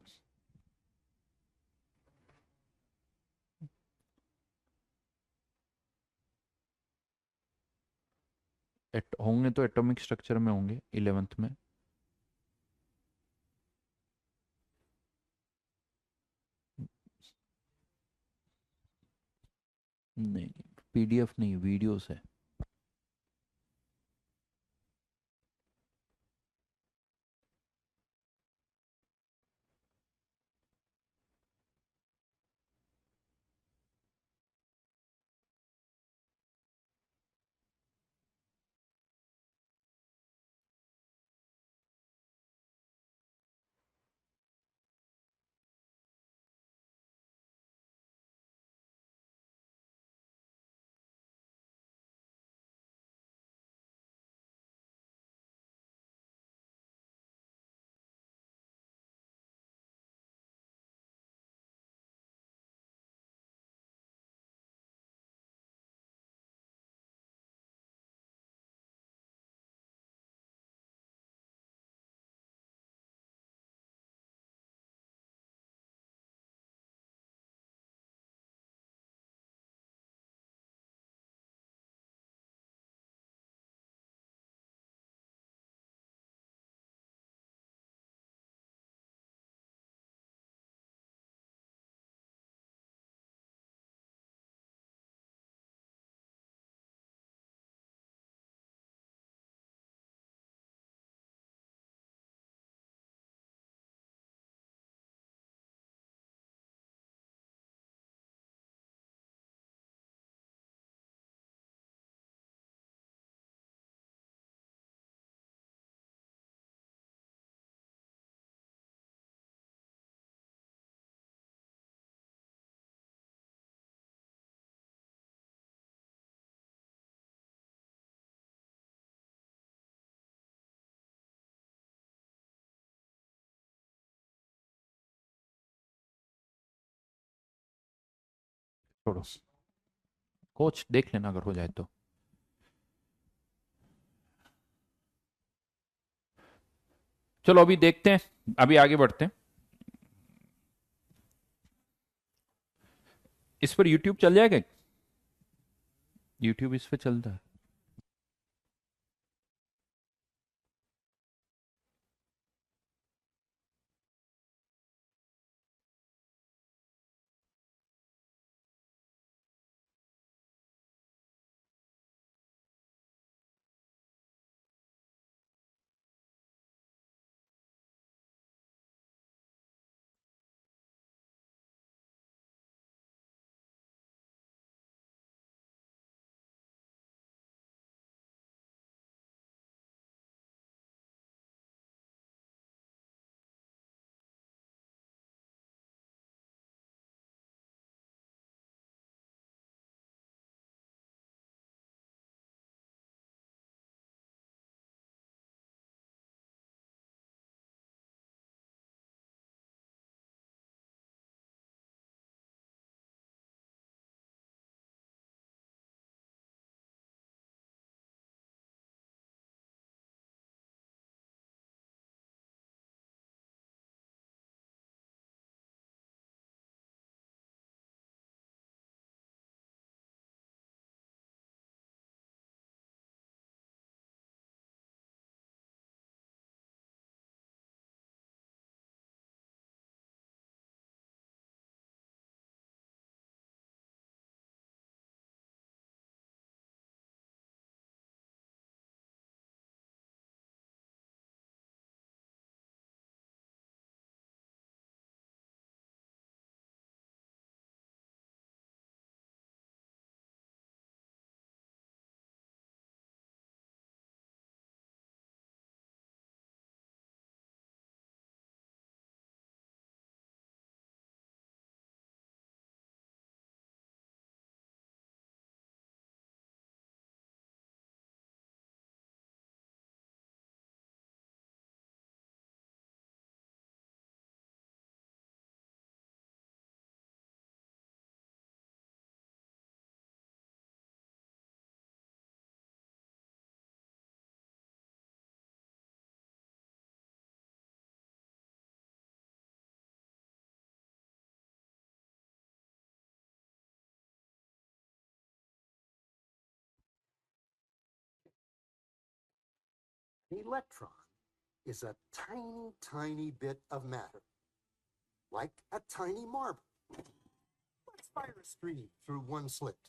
होंगे तो एटॉमिक स्ट्रक्चर में होंगे, 11th में। नहीं, पीडीएफ नहीं, वीडियोस है। छोड़ो, कोच देख लेना अगर हो जाए तो। चलो अभी देखते हैं, अभी आगे बढ़ते हैं। इस पर यूट्यूब चल जाएगा? यूट्यूब इस पे चलता है? An electron is a tiny, tiny bit of matter, like a tiny marble. Let's fire a stream through one slit.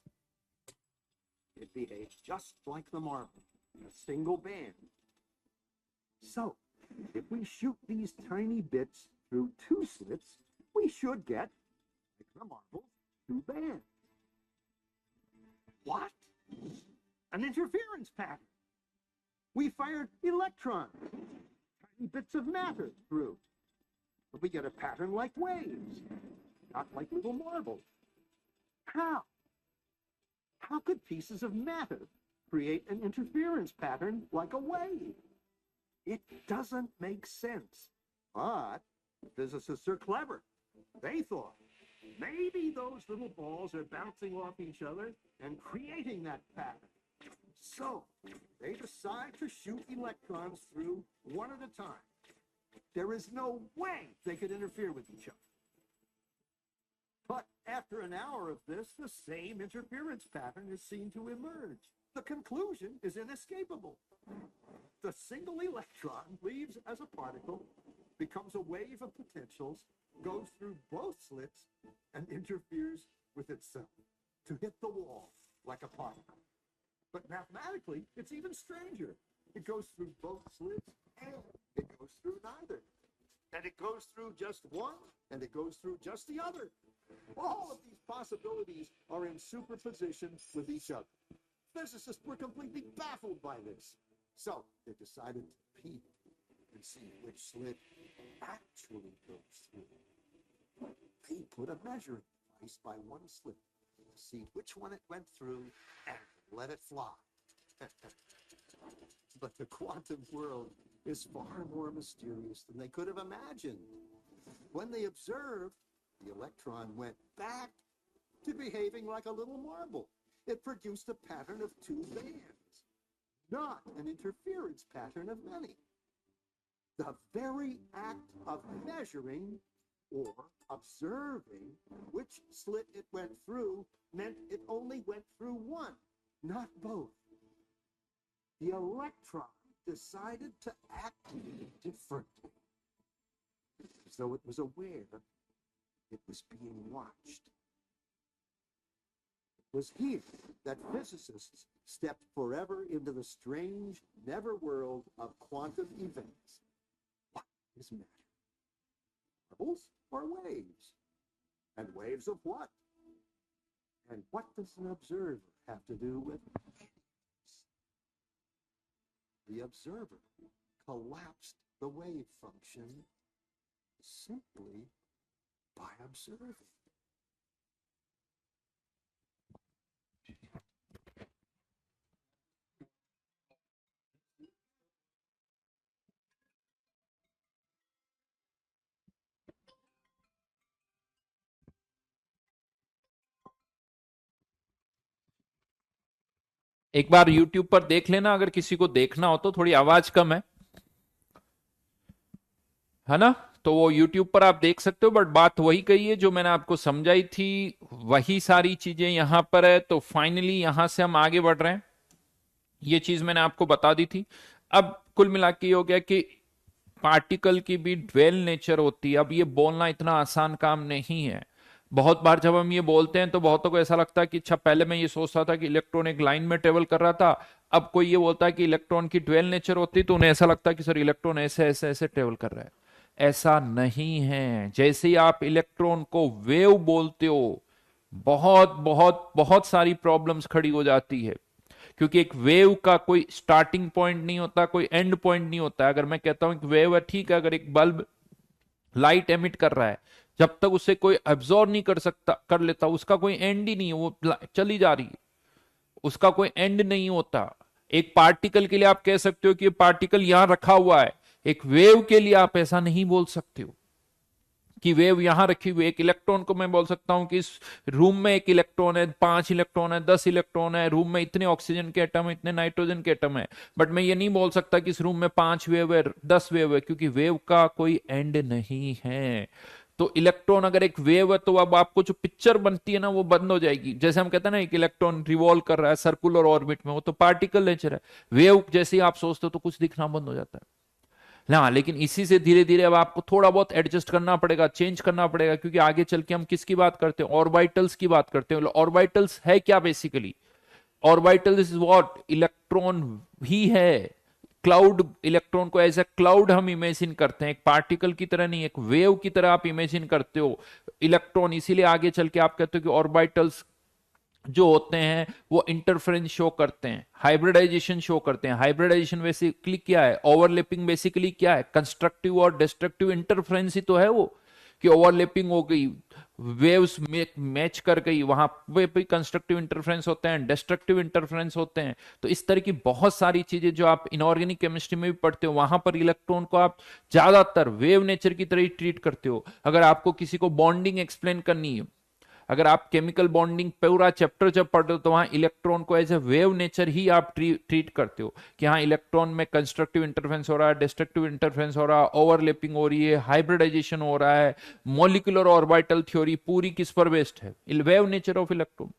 It behaves just like the marble, in a single band. So, if we shoot these tiny bits through two slits, we should get, like the marble, two bands. What? An interference pattern. We fired electrons, tiny bits of matter through. But we get a pattern like waves, not like little marbles. How? How could pieces of matter create an interference pattern like a wave? It doesn't make sense. But physicists are clever. They thought maybe those little balls are bouncing off each other and creating that pattern. So they decide to shoot electrons through one at a time. There is no way they could interfere with each other. But after an hour of this, the same interference pattern is seen to emerge. The conclusion is inescapable. The single electron leaves as a particle, becomes a wave of potentials, goes through both slits, and interferes with itself to hit the wall like a particle. But mathematically, it's even stranger. It goes through both slits and it goes through neither. And it goes through just one and it goes through just the other. All of these possibilities are in superposition with each other. Physicists were completely baffled by this. So they decided to peep and see which slit actually goes through. They put a measuring device by one slit to see which one it went through and let it fly. But the quantum world is far more mysterious than they could have imagined. When they observed, the electron went back to behaving like a little marble. It produced a pattern of two bands, not an interference pattern of many. The very act of measuring or observing which slit it went through meant it only went through one, not both. The electron decided to act differently, as though it was aware it was being watched. It was here that physicists stepped forever into the strange netherworld of quantum events. What is matter? Bubbles or waves? And waves of what? And what does an observer have to do with waves? The observer collapsed the wave function simply by observing. एक बार YouTube पर देख लेना, अगर किसी को देखना हो तो। थोड़ी आवाज कम है ना? तो वो YouTube पर आप देख सकते हो, बट बात वही कही है जो मैंने आपको समझाई थी, वही सारी चीजें यहां पर है। तो फाइनली यहां से हम आगे बढ़ रहे हैं, ये चीज मैंने आपको बता दी थी। अब कुल मिला के हो गया कि पार्टिकल की भी ड्वेल नेचर होती है। अब ये बोलना इतना आसान काम नहीं है। बहुत बार जब हम ये बोलते हैं तो बहुतों को ऐसा लगता है कि अच्छा, पहले मैं ये सोचता था कि इलेक्ट्रॉन एक लाइन में ट्रेवल कर रहा था, अब कोई ये बोलता है कि इलेक्ट्रॉन की ड्वेल नेचर होती, तो उन्हें ऐसा लगता है कि सर इलेक्ट्रॉन ऐसे ऐसे ऐसे ट्रेवल कर रहा है। ऐसा नहीं है। जैसे ही आप इलेक्ट्रॉन को वेव बोलते हो, बहुत बहुत बहुत सारी प्रॉब्लम्स खड़ी हो जाती है, क्योंकि एक वेव का कोई स्टार्टिंग पॉइंट नहीं होता, कोई एंड पॉइंट नहीं होता। अगर मैं कहता हूं कि वेव है, ठीक है, अगर एक बल्ब लाइट एमिट कर रहा है, जब तक उसे कोई एब्जॉर्ब नहीं कर लेता, उसका कोई एंड ही नहीं है, वो चली जा रही है, उसका कोई एंड नहीं होता। एक पार्टिकल के लिए आप कह सकते हो कि ये पार्टिकल यहां रखा हुआ है, एक वेव के लिए आप ऐसा नहीं बोल सकते हो कि वेव यहां रखी हुई। एक इलेक्ट्रॉन को मैं बोल सकता हूं कि इस रूम में एक इलेक्ट्रॉन है, 5 इलेक्ट्रॉन है, 10 इलेक्ट्रॉन है, रूम में इतने ऑक्सीजन के एटम है, इतने नाइट्रोजन के एटम है, बट मैं ये नहीं बोल सकता कि इस रूम में 5 वेव है, 10 वेव है, क्योंकि वेव का कोई एंड नहीं है। तो इलेक्ट्रॉन अगर एक वेव है, तो अब आपको जो पिक्चर बनती है ना, वो बंद हो जाएगी। जैसे हम कहते हैं ना, एक इलेक्ट्रॉन रिवॉल्व कर रहा है सर्कुलर ऑर्बिट में, वो तो पार्टिकल नेचर है। वेव जैसे ही आप सोचते हो तो कुछ दिखना बंद हो जाता है ना। लेकिन इसी से धीरे धीरे अब आपको थोड़ा बहुत एडजस्ट करना पड़ेगा, चेंज करना पड़ेगा, क्योंकि आगे चल के हम किसकी बात करते हैं? ऑर्बिटल्स की बात करते हैं। ऑर्बिटल्स है क्या basically? Orbital is what? Electron ही है। क्लाउड, इलेक्ट्रॉन को एज ए क्लाउड हम इमेजिन करते हैं, एक पार्टिकल की तरह नहीं, एक वेव की तरह आप इमेजिन करते हो इलेक्ट्रॉन। इसीलिए आगे चल के आप कहते हो कि ऑर्बिटल्स जो होते हैं वो इंटरफेरेंस शो करते हैं, हाइब्रिडाइजेशन शो करते हैं। हाइब्रिडाइजेशन बेसिकली क्या है? ओवरलैपिंग बेसिकली क्या है? कंस्ट्रक्टिव और डिस्ट्रक्टिव इंटरफेरेंस ही तो है वो, कि ओवरलैपिंग हो गई, वेव्स मैच कर गई, वहां पे भी कंस्ट्रक्टिव इंटरफेरेंस होते हैं, डिस्ट्रक्टिव इंटरफेरेंस होते हैं। तो इस तरह की बहुत सारी चीजें जो आप इनऑर्गेनिक केमिस्ट्री में भी पढ़ते हो, वहां पर इलेक्ट्रॉन को आप ज्यादातर वेव नेचर की तरह ही ट्रीट करते हो। अगर आपको किसी को बॉन्डिंग एक्सप्लेन करनी है, अगर आप केमिकल बॉन्डिंग पूरा चैप्टर जब पढ़ते हो, तो वहां इलेक्ट्रॉन को एज ए वेव नेचर ही आप ट्रीट करते हो, कि हाँ इलेक्ट्रॉन में कंस्ट्रक्टिव इंटरफेरेंस हो रहा है, डिस्ट्रक्टिव इंटरफेरेंस हो रहा है, ओवरलैपिंग हो रही है, हाइब्रिडाइजेशन हो रहा है। मॉलिक्यूलर ऑर्बिटल थ्योरी पूरी किस पर बेस्ड है? Wave nature of electron.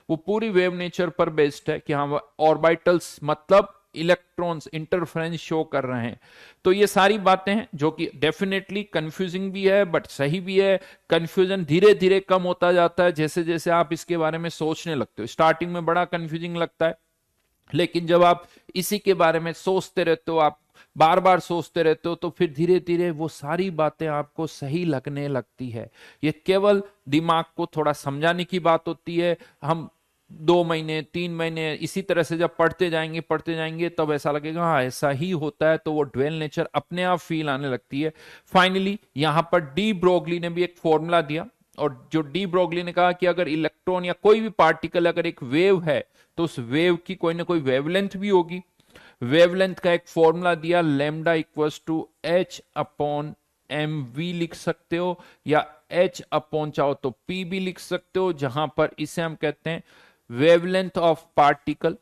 वो पूरी वेव नेचर पर बेस्ड है कि हाँ ऑर्बिटल्स मतलब इलेक्ट्रॉन्स इंटरफेरेंस शो कर रहे हैं। तो ये सारी बातें हैं जो कि डेफिनेटली कंफ्यूजिंग भी है बट सही भी है। कंफ्यूजन धीरे धीरे कम होता जाता है जैसे जैसे आप इसके बारे में सोचने लगते हो। स्टार्टिंग में बड़ा कंफ्यूजिंग लगता है, लेकिन जब आप इसी के बारे में सोचते रहते हो, आप बार बार सोचते रहते हो, तो फिर धीरे धीरे वो सारी बातें आपको सही लगने लगती है। ये केवल दिमाग को थोड़ा समझाने की बात होती है। हम 2 महीने 3 महीने इसी तरह से जब पढ़ते जाएंगे तब ऐसा लगेगा हाँ ऐसा ही होता है, तो वो ड्वेल नेचर अपने आप फील आने लगती है। फाइनली यहां पर डी ब्रोगली ने भी एक फॉर्मूला दिया, और जो डी ब्रोगली ने कहा कि अगर इलेक्ट्रॉन या कोई भी पार्टिकल अगर एक वेव है, तो उस वेव की कोई ना कोई वेवलेंथ भी होगी। वेवलेंथ का एक फॉर्मूला दिया, lambda equals to h upon m v लिख सकते हो, या एच अपॉन चाहो तो पी भी लिख सकते हो, जहां पर इसे हम कहते हैं wavelength of particle,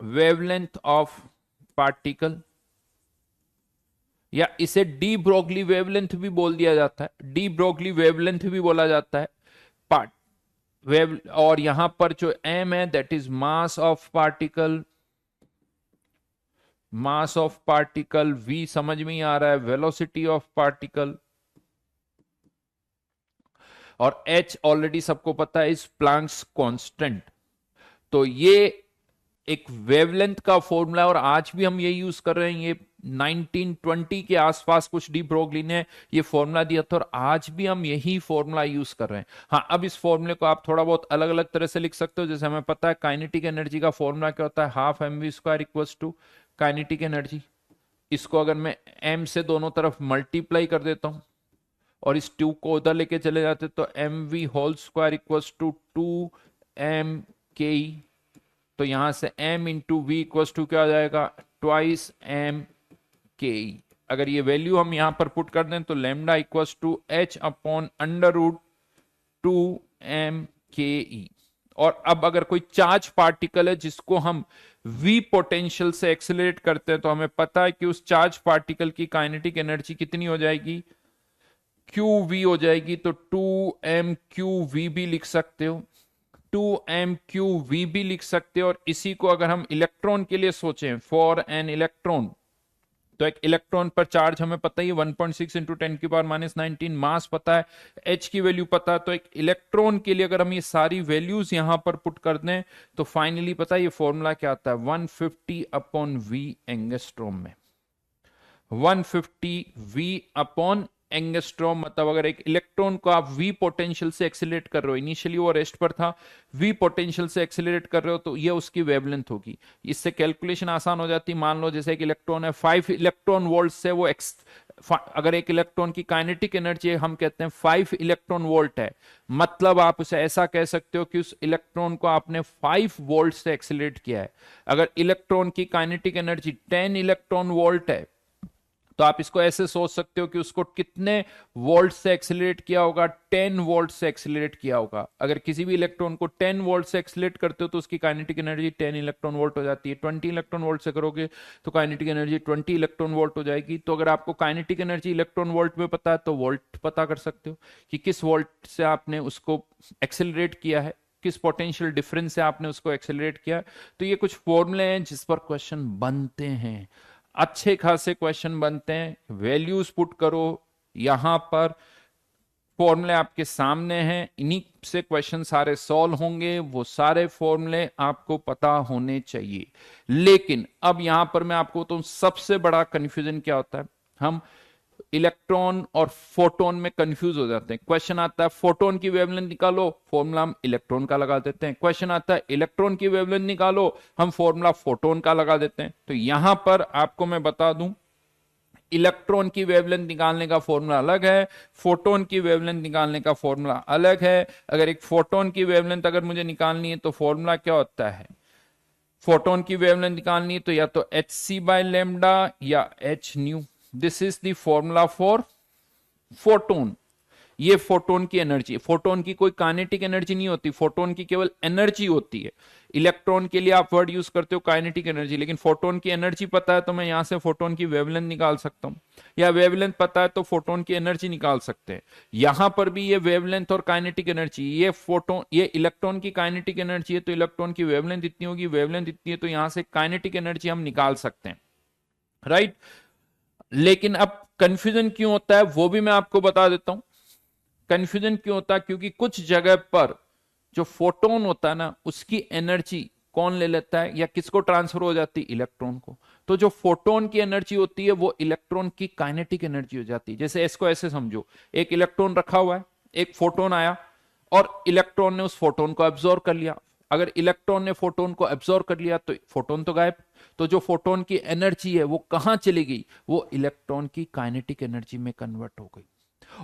wavelength of particle, या इसे डी ब्रोगली वेवलेंथ भी बोल दिया जाता है, डी ब्रोगली वेवलेंथ भी बोला जाता है पार्ट वेव। और यहां पर जो एम है that is mass of particle, mass of particle, v समझ में ही आ रहा है वेलोसिटी ऑफ पार्टिकल, और एच ऑलरेडी सबको पता है इज प्लैंक्स कांस्टेंट। तो ये एक वेवलेंथ का फॉर्मूला है और आज भी हम ये यूज कर रहे हैं। ये 1920 के आसपास कुछ डी ब्रोगली ने ये फॉर्मूला दिया था और आज भी हम यही फॉर्मूला यूज कर रहे हैं। हाँ, अब इस फॉर्मूले को आप थोड़ा बहुत अलग अलग तरह से लिख सकते हो। जैसे हमें पता है काइनेटिक एनर्जी का फॉर्मूला क्या होता है, half m v square equals to kinetic energy. इसको अगर मैं एम से दोनों तरफ मल्टीप्लाई कर देता हूं और इस 2 को उधर लेके चले जाते तो m v whole square equals to 2m के। तो यहां से m into v equals to क्या हो जाएगा, ट्वाइस m के। अगर ये वैल्यू हम यहां पर पुट कर दें तो lambda equals to h upon under root 2m के ई। और अब अगर कोई चार्ज पार्टिकल है जिसको हम v पोटेंशियल से एक्सेलरेट करते हैं तो हमें पता है कि उस चार्ज पार्टिकल की काइनेटिक एनर्जी कितनी हो जाएगी, QV हो जाएगी। तो 2mQV भी लिख सकते हो, 2mQV भी लिख सकते हो। और इसी को अगर हम इलेक्ट्रॉन के लिए सोचें, फॉर एन इलेक्ट्रॉन, तो एक इलेक्ट्रॉन पर चार्ज हमें पता ही 1.6 इंटू 10⁻⁻19, मास पता है, h की वैल्यू पता है। तो एक इलेक्ट्रॉन के लिए अगर हम ये सारी वैल्यूज यहां पर पुट कर दें तो फाइनली पता है ये फॉर्मूला क्या आता है, 150 अपॉन वी एंगस्ट्रॉम में, 150 वी अपॉन एंगस्ट्रॉम। मतलब अगर एक इलेक्ट्रॉन को आप v पोटेंशियल से एक्सेलरेट कर रहे हो, इनिशियली वो रेस्ट पर था, v पोटेंशियल से एक्सेलरेट कर रहे हो, तो ये उसकी वेवलेंथ होगी। इससे कैलकुलेशन आसान हो जाती। मान लो जैसे एक इलेक्ट्रॉन है 5 इलेक्ट्रॉन वोल्ट से वो अगर एक इलेक्ट्रॉन की काइनेटिक एनर्जी हम कहते हैं 5 इलेक्ट्रॉन वोल्ट है, मतलब आप उसे ऐसा कह सकते हो कि उस इलेक्ट्रॉन को आपने 5 वोल्ट से एक्सेलरेट किया है। अगर इलेक्ट्रॉन की काइनेटिक एनर्जी 10 इलेक्ट्रॉन वोल्ट है तो आप इसको ऐसे सोच सकते हो कि उसको कितने वोल्ट से एक्सेलरेट किया होगा, 10 वोल्ट से एक्सेलरेट किया होगा। अगर किसी भी इलेक्ट्रॉन को 10 वोल्ट से एक्सेलरेट करते हो तो उसकी काइनेटिक एनर्जी 10 इलेक्ट्रॉन वोल्ट हो जाती है। 20 इलेक्ट्रॉन वोल्ट से करोगे तो काइनेटिक एनर्जी 20 इलेक्ट्रॉन वोल्ट हो जाएगी। तो अगर आपको काइनेटिक एनर्जी इलेक्ट्रॉन वोल्ट में पता है तो वोल्ट पता कर सकते हो कि किस वोल्ट से आपने उसको एक्सेलरेट किया है, किस पोटेंशियल डिफरेंस से आपने उसको एक्सेलरेट किया। तो ये कुछ फॉर्मूले हैं जिस पर क्वेश्चन बनते हैं, अच्छे खासे क्वेश्चन बनते हैं। वैल्यूज पुट करो, यहां पर फॉर्मूले आपके सामने हैं, इन्हीं से क्वेश्चन सारे सॉल्व होंगे। वो सारे फॉर्मूले आपको पता होने चाहिए। लेकिन अब यहां पर मैं आपको तो सबसे बड़ा कंफ्यूजन क्या होता है, हम इलेक्ट्रॉन और फोटोन में कंफ्यूज हो जाते हैं। क्वेश्चन आता है फोटोन की वेवलेंथ निकालो, फॉर्मूला हम इलेक्ट्रॉन का लगा देते हैं। क्वेश्चन आता है इलेक्ट्रॉन की वेवलेंथ निकालो, हम फॉर्मूला फोटोन का लगा देते हैं। तो यहां पर आपको मैं बता दूं, इलेक्ट्रॉन की वेवलेंथ निकालने का फॉर्मूला अलग है, फोटोन की वेवलेंथ निकालने का फॉर्मूला अलग है। अगर एक फोटोन की वेवलेंथ अगर मुझे निकालनी है तो फॉर्मूला क्या होता है, फोटोन की वेवलेंथ निकालनी है तो या तो hc बाय लैम्डा या h new. This is the formula for photon. ये फोटोन की एनर्जी, फोटोन की कोई काइनेटिक एनर्जी नहीं होती, फोटोन की केवल एनर्जी होती है। इलेक्ट्रॉन के लिए आप वर्ड यूज करते हो काइनेटिक एनर्जी, लेकिन फोटोन की एनर्जी पता है तो मैं यहां से फोटोन की वेवलेंथ निकाल सकता हूं, या वेवलेंथ पता है तो फोटोन की एनर्जी निकाल सकते हैं। यहां पर भी ये वेवलेंथ और काइनेटिक एनर्जी, ये फोटोन, ये इलेक्ट्रॉन की काइनेटिक एनर्जी है तो इलेक्ट्रॉन की वेवलेंथ इतनी होगी, वेवलेंथ इतनी है, तो यहां से काइनेटिक एनर्जी हम निकाल सकते हैं, राइट। लेकिन अब कंफ्यूजन क्यों होता है वो भी मैं आपको बता देता हूं। कंफ्यूजन क्यों होता है, क्योंकि कुछ जगह पर जो फोटोन होता है ना, उसकी एनर्जी कौन ले लेता है या किसको ट्रांसफर हो जाती है, इलेक्ट्रॉन को। तो जो फोटोन की एनर्जी होती है वो इलेक्ट्रॉन की काइनेटिक एनर्जी हो जाती है। जैसे इसको ऐसे समझो, एक इलेक्ट्रॉन रखा हुआ है, एक फोटोन आया और इलेक्ट्रॉन ने उस फोटोन को एब्जॉर्ब कर लिया। अगर इलेक्ट्रॉन ने फोटोन को एब्जॉर्ब कर लिया तो फोटोन तो गायब। तो जो फोटोन की एनर्जी है वो कहां चली गई, वो इलेक्ट्रॉन की काइनेटिक एनर्जी में कन्वर्ट हो गई।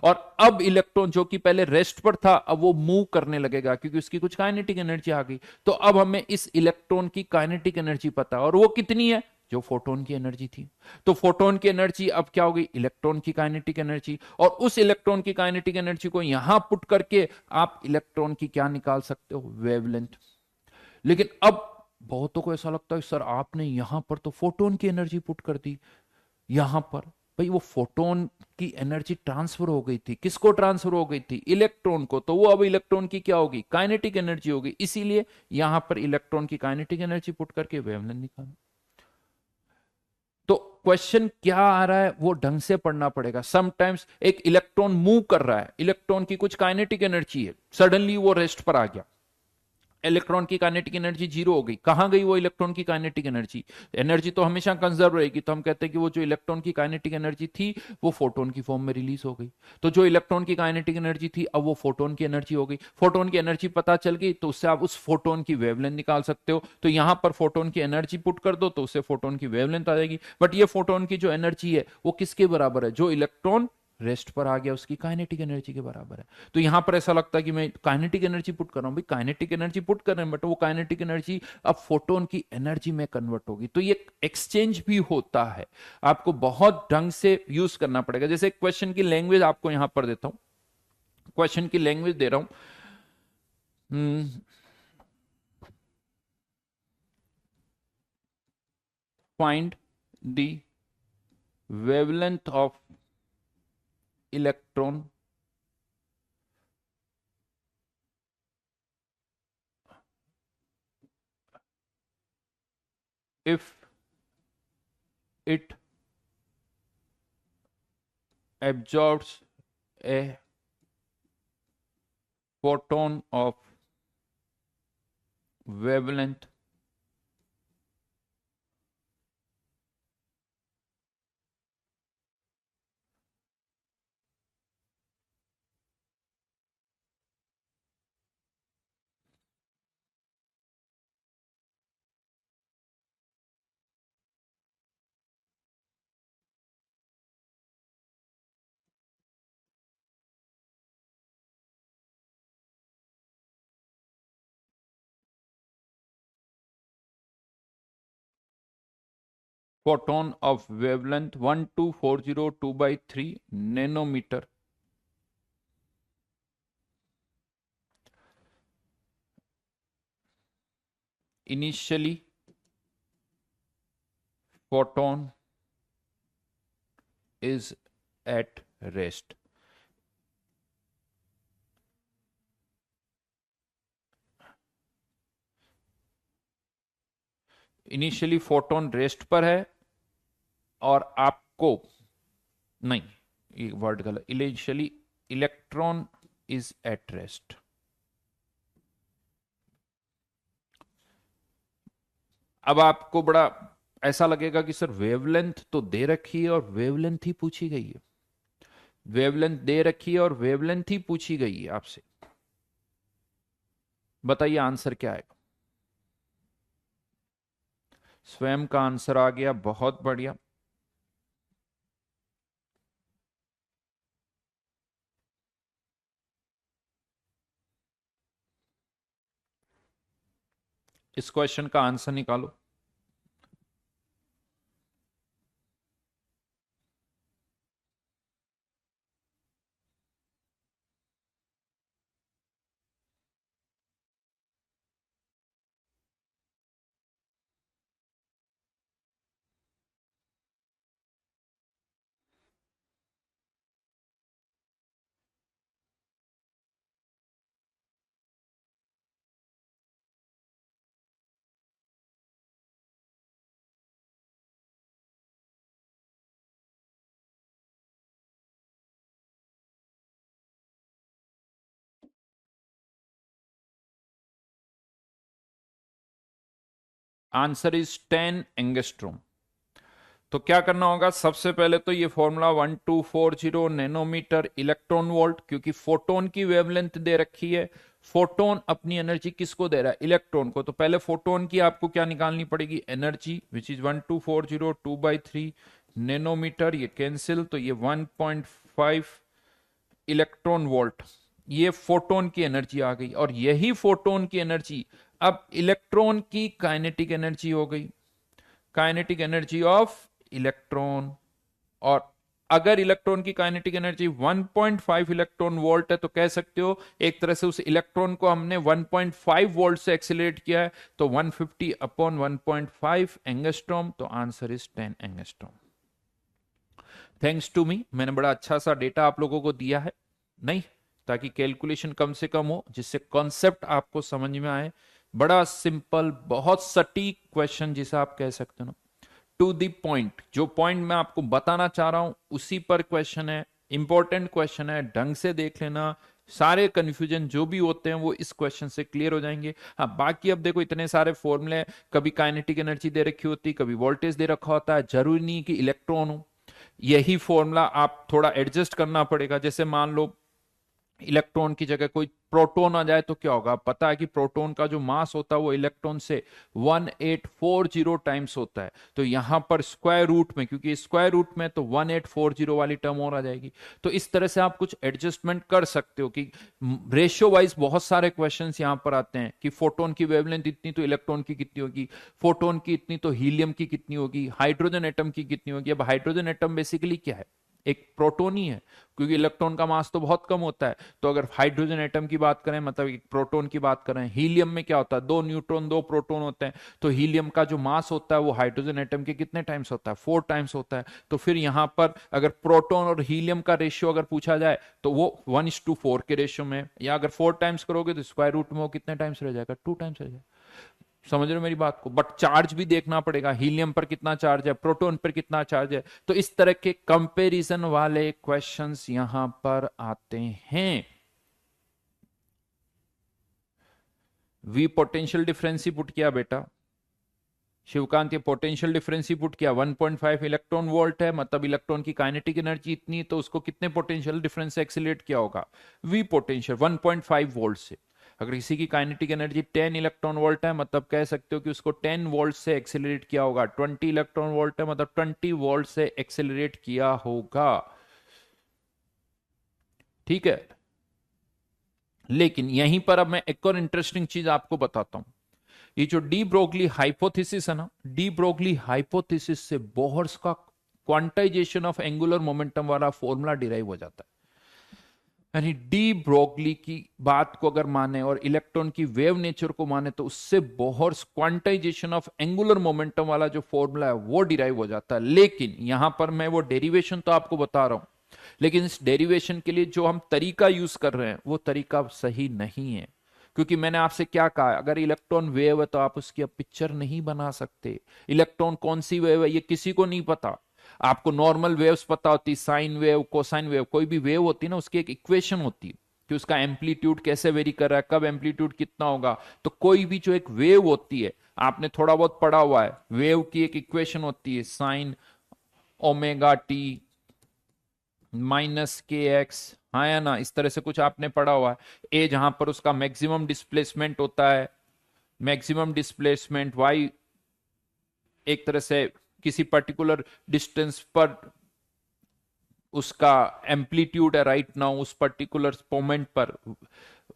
और अब इलेक्ट्रॉन जो कि पहले रेस्ट पर था अब वो मूव करने लगेगा क्योंकि उसकी कुछ काइनेटिक एनर्जी आ गई। तो अब हमें इस इलेक्ट्रॉन की काइनेटिक एनर्जी पता है और वो कितनी है, जो फोटोन की एनर्जी थी। तो फोटोन की एनर्जी अब क्या हो गई, इलेक्ट्रॉन की काइनेटिक एनर्जी, और उस इलेक्ट्रॉन की काइनेटिक एनर्जी को यहां पुट करके आप इलेक्ट्रॉन की क्या निकाल सकते हो, वेवलेंथ। लेकिन अब बहुतों को ऐसा लगता है सर आपने यहां पर तो फोटोन की एनर्जी पुट कर दी, यहां पर भाई वो फोटोन की एनर्जी ट्रांसफर हो गई थी, किसको ट्रांसफर हो गई थी, इलेक्ट्रॉन को, तो वो अब इलेक्ट्रॉन की क्या होगी, काइनेटिक एनर्जी होगी, इसीलिए यहां पर इलेक्ट्रॉन की काइनेटिक एनर्जी पुट करके वेवलेंथ निकालो। तो क्वेश्चन क्या आ रहा है वो ढंग से पढ़ना पड़ेगा। समटाइम्स एक इलेक्ट्रॉन मूव कर रहा है, इलेक्ट्रॉन की कुछ काइनेटिक एनर्जी है, सडनली वो रेस्ट पर आ गया, इलेक्ट्रॉन की काइनेटिक एनर्जी जीरो हो गई, कहां गई वो इलेक्ट्रॉन की काइनेटिक एनर्जी, एनर्जी तो हमेशा कंजर्व रहेगी, तो हम कहते हैं कि वो जो इलेक्ट्रॉन की काइनेटिक एनर्जी थी वो फोटोन की फॉर्म में रिलीज हो गई। तो जो इलेक्ट्रॉन की काइनेटिक एनर्जी थी अब वो फोटोन की एनर्जी हो गई, फोटोन की एनर्जी पता चल गई तो उससे आप उस फोटोन की वेवलेंथ निकाल सकते हो। तो यहां पर फोटोन की एनर्जी पुट कर दो तो उससे फोटोन की वेवलेंथ आ जाएगी। बट ये फोटोन की जो एनर्जी है वो किसके बराबर है, जो इलेक्ट्रॉन रेस्ट पर आ गया उसकी काइनेटिक एनर्जी के बराबर है। तो यहां पर ऐसा लगता है कि मैं काइनेटिक एनर्जी पुट कर रहा हूं, भाई काइनेटिक एनर्जी पुट कर रहे हैं बट वो काइनेटिक एनर्जी अब फोटोन की एनर्जी में कन्वर्ट होगी। तो ये एक्सचेंज भी होता है, आपको बहुत ढंग से यूज करना पड़ेगा। जैसे क्वेश्चन की लैंग्वेज आपको यहां पर देता हूं, क्वेश्चन की लैंग्वेज दे रहा हूं। Find the wavelength of electron if it absorbs a photon of wavelength photon of wavelength 12402 by 3 nanometer initially photon is at rest। Initially photon rest पर है और आपको, नहीं ये वर्ड गलत, initially electron is at rest. अब आपको बड़ा ऐसा लगेगा कि सर वेवलेंथ तो दे रखी है और वेवलेंथ ही पूछी गई है, वेवलेंथ दे रखी है और वेवलेंथ ही पूछी गई है आपसे, बताइए आंसर क्या आएगा। स्वयं का आंसर आ गया, बहुत बढ़िया। इस क्वेश्चन का आंसर निकालो। Answer is 10 angstrom. तो क्या करना होगा, सबसे पहले तो ये फॉर्मूला 1240 नैनोमीटर इलेक्ट्रॉन वोल्ट, क्योंकि फोटोन की वेवलेंथ दे रखी है, फोटोन अपनी एनर्जी किसको दे रहा है, इलेक्ट्रॉन को। तो पहले फोटोन की आपको क्या निकालनी पड़ेगी, एनर्जी, विच इज 1240 2/3 नैनोमीटर, ये कैंसिल, तो ये 1.5 इलेक्ट्रॉन वोल्ट, ये फोटोन की एनर्जी आ गई। और यही फोटोन की एनर्जी अब इलेक्ट्रॉन की काइनेटिक एनर्जी हो गई। Kinetic energy of electron. और अगर इलेक्ट्रॉन की काइनेटिक एनर्जी 1.5 इलेक्ट्रॉन वोल्ट है तो कह सकते हो एक तरह से उस इलेक्ट्रॉन को हमने 1.5 वोल्ट से एक्सीलरेट किया है, तो 150 अपॉन 1.5 एंगस्ट्रॉम, तो answer is 10 angstrom. Thanks to me, मैंने बड़ा अच्छा सा डेटा आप लोगों को दिया है, नहीं, ताकि कैलकुलेशन कम से कम हो, जिससे कॉन्सेप्ट आपको समझ में आए। बड़ा सिंपल, बहुत सटीक क्वेश्चन जिसे आप कह सकते हो ना, टू द पॉइंट। जो पॉइंट मैं आपको बताना चाह रहा हूं उसी पर क्वेश्चन है, इंपॉर्टेंट क्वेश्चन है, ढंग से देख लेना। सारे कंफ्यूजन जो भी होते हैं वो इस क्वेश्चन से क्लियर हो जाएंगे। हाँ, बाकी अब देखो इतने सारे फॉर्मूले, कभी काइनेटिक एनर्जी दे रखी होती, कभी वोल्टेज दे रखा होता है, जरूरी नहीं कि इलेक्ट्रॉन हो। यही फॉर्मूला आप थोड़ा एडजस्ट करना पड़ेगा। जैसे मान लो इलेक्ट्रॉन की जगह कोई प्रोटॉन आ जाए तो क्या होगा, पता है कि प्रोटॉन का जो मास होता है वो इलेक्ट्रॉन से 1840 टाइम्स होता है, तो यहां पर स्क्वायर रूट में, क्योंकि स्क्वायर रूट में तो 1840 वाली टर्म और आ जाएगी। तो इस तरह से आप कुछ एडजस्टमेंट कर सकते हो कि रेशियो वाइज बहुत सारे क्वेश्चंस यहां पर आते हैं कि फोटोन की वेवलेंथ इतनी तो इलेक्ट्रॉन की कितनी होगी, फोटोन की इतनी तो हीलियम की कितनी होगी, हाइड्रोजन एटम की कितनी होगी। अब हाइड्रोजन एटम बेसिकली क्या है, एक प्रोटोन ही है, क्योंकि इलेक्ट्रॉन का मास तो बहुत कम होता है। तो अगर हाइड्रोजन एटम की बात करें, मतलब एक प्रोटॉन की बात करें, हीलियम में क्या होता है, 2 न्यूट्रॉन 2 प्रोटॉन होते हैं, तो हीलियम का जो मास होता है वो हाइड्रोजन एटम के कितने टाइम्स होता है, 4 टाइम्स होता है। तो फिर यहां पर अगर प्रोटॉन और हीलियम का रेशियो अगर पूछा जाए तो वो 1:4 के रेशियो में, या अगर 4 टाइम्स करोगे तो स्क्वायर रूट में वो कितने टाइम्स रह जाएगा, 2 टाइम्स रह जाएगा। समझ रहे हो मेरी बात को। बट चार्ज भी देखना पड़ेगा, हीलियम पर कितना चार्ज है, प्रोटॉन पर कितना चार्ज है। तो इस तरह के कंपैरिजन वाले क्वेश्चंस यहां पर आते हैं। वी पोटेंशियल डिफरेंस ही पुट किया बेटा, शिवकांत, ये पोटेंशियल डिफरेंस ही पुट किया, 1.5 इलेक्ट्रॉन वोल्ट है, मतलब इलेक्ट्रॉन की काइनेटिक एनर्जी इतनी, तो उसको कितने पोटेंशियल डिफरेंस से एक्सीलरेट किया होगा, वी पोटेंशियल 1.5 वोल्ट से। अगर किसी की काइनेटिक एनर्जी 10 इलेक्ट्रॉन वोल्ट है, मतलब कह सकते हो कि उसको 10 वोल्ट से एक्सेलरेट किया होगा। 20 इलेक्ट्रॉन वोल्ट है, मतलब 20 वोल्ट से एक्सेलरेट किया होगा। ठीक है, लेकिन यहीं पर अब मैं एक और इंटरेस्टिंग चीज आपको बताता हूं। ये जो डी ब्रोगली हाइपोथेसिस है ना, डी ब्रोगली हाइपोथेसिस से बोहर्स का क्वांटाइजेशन ऑफ एंगुलर मोमेंटम वाला फॉर्मूला डिराइव हो जाता है। यानी डी ब्रोगली की बात को अगर माने और इलेक्ट्रॉन की वेव नेचर को माने तो उससे Bohr's quantization of angular momentum वाला जो फॉर्मूला है वो डिराइव हो जाता है। लेकिन यहां पर मैं वो डेरिवेशन तो आपको बता रहा हूं, लेकिन इस डेरिवेशन के लिए जो हम तरीका यूज कर रहे हैं वो तरीका सही नहीं है। क्योंकि मैंने आपसे क्या कहा, अगर इलेक्ट्रॉन वेव है तो आप उसकी अब पिक्चर नहीं बना सकते। इलेक्ट्रॉन कौन सी वेव है ये किसी को नहीं पता। आपको नॉर्मल वेव्स पता होती, साइन वेव, कोसाइन वेव, कोई भी वेव होती है ना उसकी एक इक्वेशन होती है कि उसका एम्पलीट्यूड कैसे वेरी कर रहा है, कब एम्पलीट्यूड कितना होगा। तो कोई भी जो एक वेव होती है, आपने थोड़ा बहुत पढ़ा हुआ है, वेव की एक इक्वेशन होती है, साइन ओमेगा टी माइनस के एक्स, हाँ या ना, इस तरह से कुछ आपने पढ़ा हुआ है। ए जहां पर उसका मैक्सिमम डिस्प्लेसमेंट होता है, मैक्सिमम डिस्प्लेसमेंट वाई एक तरह से किसी पर्टिकुलर डिस्टेंस पर उसका एम्पलीट्यूड है राइट नाउ, उस पर्टिकुलर मोमेंट पर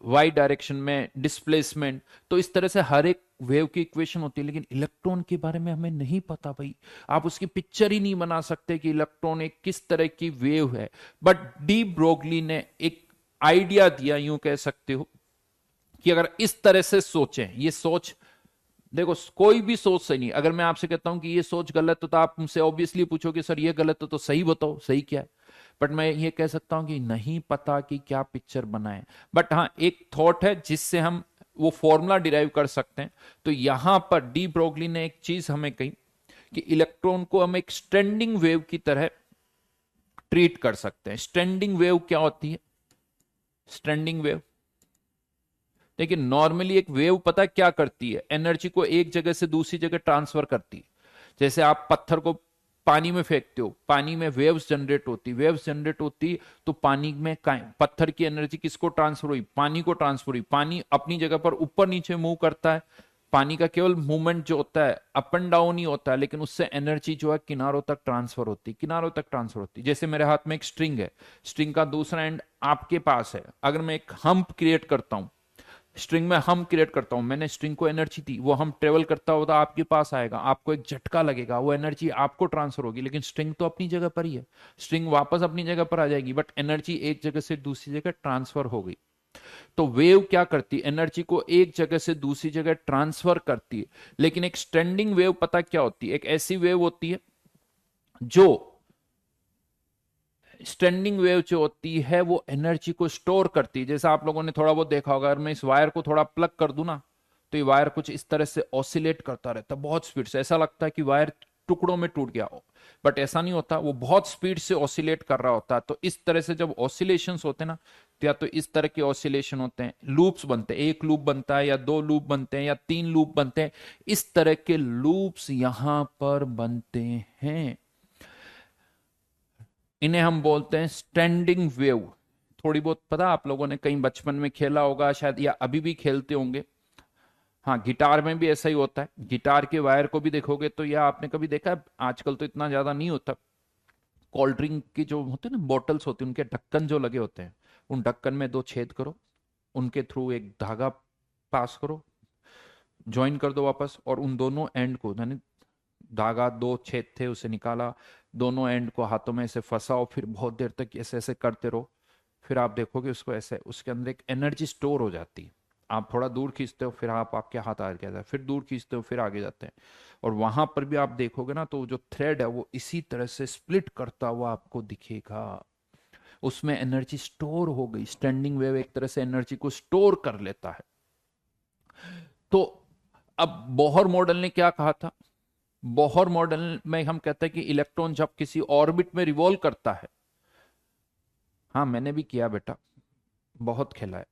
वाई डायरेक्शन में डिस्प्लेसमेंट। तो इस तरह से हर एक वेव की इक्वेशन होती है। लेकिन इलेक्ट्रॉन के बारे में हमें नहीं पता भाई, आप उसकी पिक्चर ही नहीं बना सकते कि इलेक्ट्रॉन एक किस तरह की वेव है। बट डी ब्रोगली ने एक आइडिया दिया, यूं कह सकते हो कि अगर इस तरह से सोचें, ये सोच देखो कोई भी सोच सही नहीं। अगर मैं आपसे कहता हूं कि ये सोच गलत है तो आप मुझसे ऑब्वियसली पूछोगे सर ये गलत है तो सही बताओ, सही क्या है। बट मैं ये कह सकता हूं कि नहीं पता कि क्या पिक्चर बनाए। बट हाँ, एक थॉट है जिससे हम वो फॉर्मूला डिराइव कर सकते हैं। तो यहां पर डी ब्रोगली ने एक चीज हमें कही कि इलेक्ट्रॉन को हम एक स्टैंडिंग वेव की तरह ट्रीट कर सकते हैं। स्टैंडिंग वेव क्या होती है, स्टैंडिंग वेव देखिए नॉर्मली एक वेव पता है क्या करती है, एनर्जी को एक जगह से दूसरी जगह ट्रांसफर करती है। जैसे आप पत्थर को पानी में फेंकते हो, पानी में वेव्स जनरेट होती, वेव्स जनरेट होती, तो पानी में पत्थर की एनर्जी किसको ट्रांसफर हुई, पानी को ट्रांसफर हुई। पानी अपनी जगह पर ऊपर नीचे मूव करता है, पानी का केवल मूवमेंट जो होता है अप एंड डाउन ही होता है, लेकिन उससे एनर्जी जो है किनारों तक ट्रांसफर होती, किनारों तक ट्रांसफर होती। जैसे मेरे हाथ में एक स्ट्रिंग है, स्ट्रिंग का दूसरा एंड आपके पास है, अगर मैं एक हम्प क्रिएट करता हूं, स्ट्रिंग में हम क्रिएट करता हूं, मैंने स्ट्रिंग को एनर्जी दी, वो हम ट्रेवल करता होता आपके पास आएगा, आपको एक झटका लगेगा, वो एनर्जी आपको ट्रांसफर होगी, लेकिन स्ट्रिंग तो अपनी जगह पर ही है, स्ट्रिंग वापस अपनी जगह पर आ जाएगी, बट एनर्जी एक जगह से दूसरी जगह ट्रांसफर हो गई। तो वेव क्या करती है, एनर्जी को एक जगह से दूसरी जगह ट्रांसफर करती है। लेकिन एक स्टैंडिंग वेव पता क्या होती है, एक ऐसी वेव होती है जो स्टैंडिंग वेव जो होती है वो एनर्जी को स्टोर करती है। जैसा आप लोगों ने थोड़ा बहुत देखा होगा, अगर मैं इस वायर को थोड़ा प्लग कर दूं ना, तो ये वायर कुछ इस तरह से ऑसिलेट करता रहता है बहुत स्पीड से, ऐसा लगता है कि वायर टुकड़ों में टूट गया हो, बट ऐसा नहीं होता, वो बहुत स्पीड से ऑसिलेट कर रहा होता है। तो इस तरह से जब ऑसिलेशंस होते हैं ना, तो या तो इस तरह के ऑसिलेशन होते हैं, लूप्स बनते हैं, एक लूप बनता है या दो लूप बनते हैं या तीन लूप बनते हैं, इस तरह के लूप्स यहां पर बनते हैं, इन्हें हम बोलते हैं स्टैंडिंग वेव। थोड़ी बहुत पता आप लोगों ने कहीं बचपन में खेला होगा शायद, या अभी भी खेलते होंगे। हाँ, गिटार में भी ऐसा ही होता है, गिटार के वायर को भी देखोगे तो, या आपने कभी देखा है, आजकल तो इतना ज्यादा नहीं होता, कोल्ड ड्रिंक की जो होते हैं ना बॉटल्स होती हैं, उनके ढक्कन जो लगे होते हैं, उन ढक्कन में दो छेद करो, उनके थ्रू एक धागा पास करो, ज्वाइन कर दो वापस, और उन दोनों एंड को, यानी धागा दो छेद थे उसे निकाला, दोनों एंड को हाथों में ऐसे फंसाओ, फिर बहुत देर तक ऐसे ऐसे करते रहो, फिर आप देखोगे उसको ऐसे, उसके अंदर एक एनर्जी स्टोर हो जाती है। आप थोड़ा दूर खींचते हो, फिर आप आपके हाथ आगे जाता है, फिर दूर खींचते हो, फिर आगे जाते हैं, और वहां पर भी आप देखोगे ना, तो जो थ्रेड है वो इसी तरह से स्प्लिट करता हुआ आपको दिखेगा, उसमें एनर्जी स्टोर हो गई। स्टैंडिंग वेव एक तरह से एनर्जी को स्टोर कर लेता है। तो अब बोहर मॉडल ने क्या कहा था, बोहर मॉडल में हम कहते हैं कि इलेक्ट्रॉन जब किसी ऑर्बिट में रिवॉल्व करता है, हाँ मैंने भी किया बेटा, बहुत खेला है,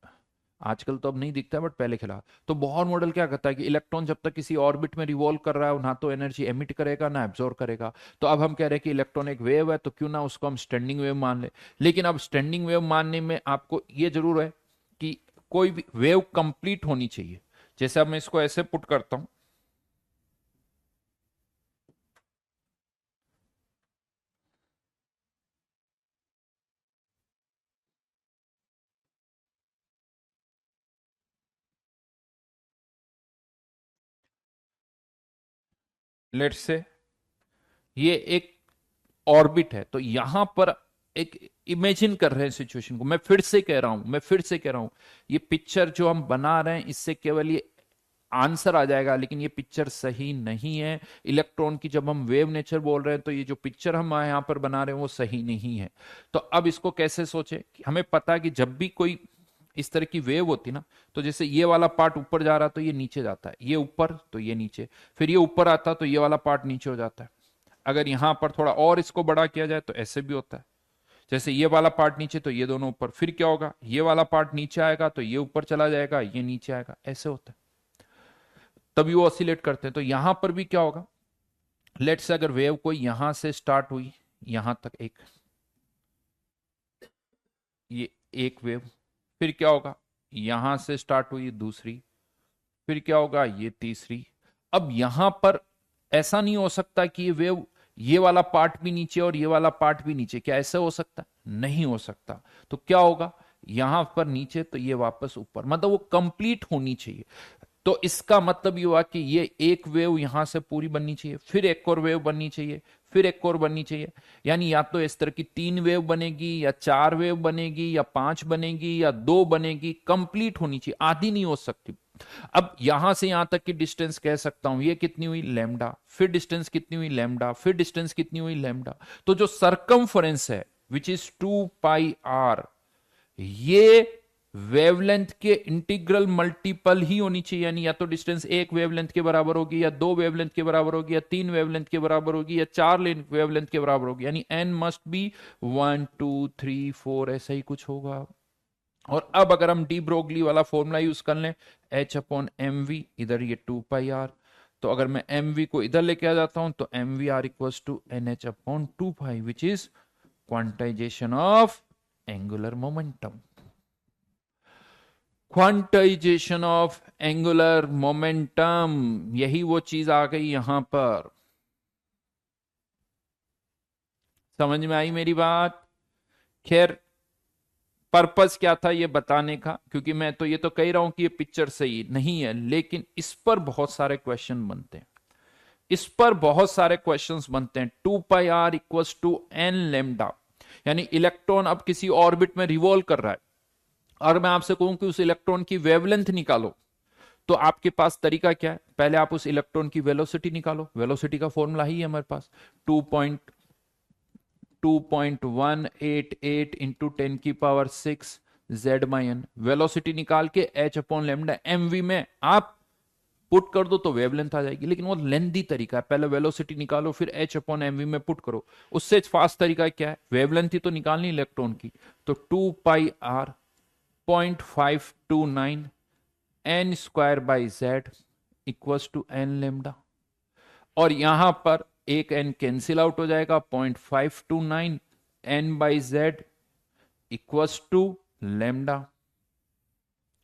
आजकल तो अब नहीं दिखता बट पहले खेला। तो बोहर मॉडल क्या कहता है कि इलेक्ट्रॉन जब तक किसी ऑर्बिट में रिवॉल्व कर रहा है, ना तो एनर्जी एमिट करेगा ना एब्जॉर्ब करेगा। तो अब हम कह रहे हैं कि इलेक्ट्रॉन एक वेव है, तो क्यों ना उसको हम स्टैंडिंग वेव मान ले। लेकिन अब स्टैंडिंग वेव मानने में आपको ये जरूर है कि कोई भी वेव कंप्लीट होनी चाहिए। जैसे अब मैं इसको ऐसे पुट करता हूं, लेट्स से ये एक ऑर्बिट है, तो यहां पर एक इमेजिन कर रहे हैं सिचुएशन को, मैं फिर से कह रहा हूं, मैं फिर से कह रहा हूं, ये पिक्चर जो हम बना रहे हैं इससे केवल ये आंसर आ जाएगा, लेकिन ये पिक्चर सही नहीं है। इलेक्ट्रॉन की जब हम वेव नेचर बोल रहे हैं, तो ये जो पिक्चर हम यहां पर बना रहे हैं वो सही नहीं है। तो अब इसको कैसे सोचे, कि हमें पता है कि जब भी कोई इस तरह की वेव होती ना, तो जैसे ये वाला पार्ट ऊपर जा रहा तो ये नीचे जाता है, ये ऊपर तो ये नीचे, फिर ये ऊपर आता तो ये वाला पार्ट नीचे हो जाता है। अगर यहां पर थोड़ा और इसको बड़ा किया जाए तो ऐसे भी होता है, जैसे ये वाला पार्ट नीचे तो ये दोनों ऊपर, फिर क्या होगा, ये वाला पार्ट नीचे आएगा तो ये ऊपर चला जाएगा, ये नीचे आएगा, ऐसे होता है, तभी वो ऑसिलेट करते हैं। तो यहां पर भी क्या होगा, लेट्स से अगर वेव कोई यहां से स्टार्ट हुई, यहां तक एक, ये एक वेव, फिर क्या होगा, यहां से स्टार्ट हुई दूसरी, फिर क्या होगा, ये तीसरी। अब यहां पर ऐसा नहीं हो सकता कि ये वेव, ये वाला पार्ट भी नीचे और ये वाला पार्ट भी नीचे, क्या ऐसा हो सकता, नहीं हो सकता। तो क्या होगा, यहां पर नीचे तो ये वापस ऊपर, मतलब वो कंप्लीट होनी चाहिए। तो इसका मतलब ये हुआ कि ये एक वेव यहां से पूरी बननी चाहिए, फिर एक और वेव बननी चाहिए, फिर एक और बननी चाहिए, यानी या तो इस तरह की तीन वेव बनेगी, या चार वेव बनेगी, या पांच बनेगी, या दो बनेगी, कंप्लीट होनी चाहिए, आधी नहीं हो सकती। अब यहां से यहां तक की डिस्टेंस कह सकता हूं, ये कितनी हुई, लैम्डा, फिर डिस्टेंस कितनी हुई, लैम्डा, फिर डिस्टेंस कितनी हुई, लैम्डा। तो जो सरकमफ्रेंस है विच इज 2πr, ये वेवलेंथ के इंटीग्रल मल्टीपल ही होनी चाहिए, यानी या तो डिस्टेंस एक वेवलेंथ के बराबर होगी, या दो वेवलेंथ के बराबर होगी, या तीन वेवलेंथ के बराबर होगी, या चार वेवलेंथ के बराबर होगी, यानी एन मस्ट बी 1 2 3 4, ऐसा ही कुछ होगा। और अब अगर हम डी ब्रोगली वाला फॉर्मूला यूज कर लें, H/mv, इधर ये 2πr, तो अगर मैं mv को इधर लेके आ जाता हूं, तो mvr equals to nh/2π, which is quantization of angular momentum. Quantization of angular momentum, यही वो चीज आ गई यहां पर, समझ में आई मेरी बात। खैर, पर्पस क्या था ये बताने का, क्योंकि मैं तो ये तो कह रहा हूं कि ये पिक्चर सही नहीं है, लेकिन इस पर बहुत सारे क्वेश्चन बनते हैं, इस पर बहुत सारे क्वेश्चंस बनते हैं। 2πr equals to N lambda, यानी इलेक्ट्रॉन अब किसी ऑर्बिट में रिवॉल्व कर रहा है, और मैं आपसे कहूं कि उस इलेक्ट्रॉन की वेवलेंथ निकालो, तो आपके पास तरीका क्या है? पहले आप उस इलेक्ट्रॉन की वेलोसिटी निकालो, वेलोसिटी का फॉर्मूला ही है हमारे पास, 2.188 इंटू 10⁻⁶ z/n। वेलोसिटी निकाल के h/λ mv में आप पुट कर दो तो वेवलेंथ आ जाएगी, लेकिन वो लेंदी तरीका है, पहले वेलोसिटी निकालो फिर h/mv में पुट करो। उससे फास्ट तरीका क्या है? वेवलेंथ ही तो निकालनी इलेक्ट्रॉन की, तो 2πr 0.529 n square by Z equals to N lambda, और यहां पर एक n कैंसिल आउट हो जाएगा, 0.529 n by Z equals to lambda,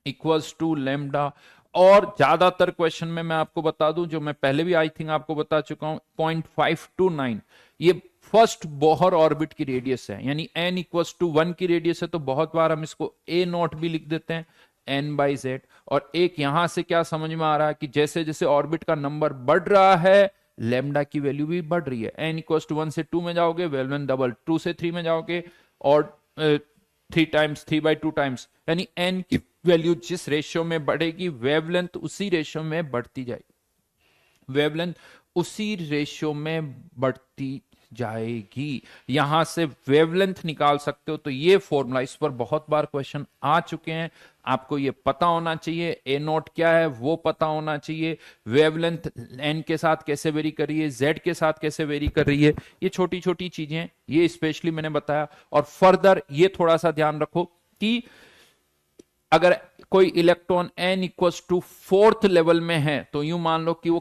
equals to lambda. और ज्यादातर क्वेश्चन में मैं आपको बता दूं, जो मैं पहले भी आई थिंक आपको बता चुका हूं, 0.529 ये फर्स्ट बोहर ऑर्बिट की रेडियस है, यानी n इक्वल्स टू 1 की रेडियस है, तो बहुत बार हम इसको a नॉट भी लिख देते हैं, n बाई जेड। और एक यहां से क्या समझ में आ रहा है कि जैसे जैसे ऑर्बिट का नंबर बढ़ रहा है, लेमडा की वैल्यू भी बढ़ रही है। n इक्वल्स टू 1 से 2 में जाओगे, वेवलेंथ डबल, 2 से 3 में जाओगे, और 3 टाइम्स, 3/2 टाइम्स, यानी n की वैल्यू जिस रेशियो में बढ़ेगी, वेवलेंथ उसी रेशियो में बढ़ती जाएगी, वेवलेंथ उसी रेशियो में बढ़ती जाएगी। यहां से वेवलेंथ निकाल सकते हो, तो ये फॉर्मूला, इस पर बहुत बार क्वेश्चन आ चुके हैं, आपको ये पता होना चाहिए। ए नॉट क्या है वो पता होना चाहिए, वेवलेंथ एन के साथ कैसे वेरी कर रही है, जेड के साथ कैसे वेरी कर रही है, ये छोटी छोटी चीजें, ये स्पेशली मैंने बताया। और फर्दर ये थोड़ा सा ध्यान रखो कि अगर कोई electron n equals to 4th level में है, तो यूं मान लो कि वो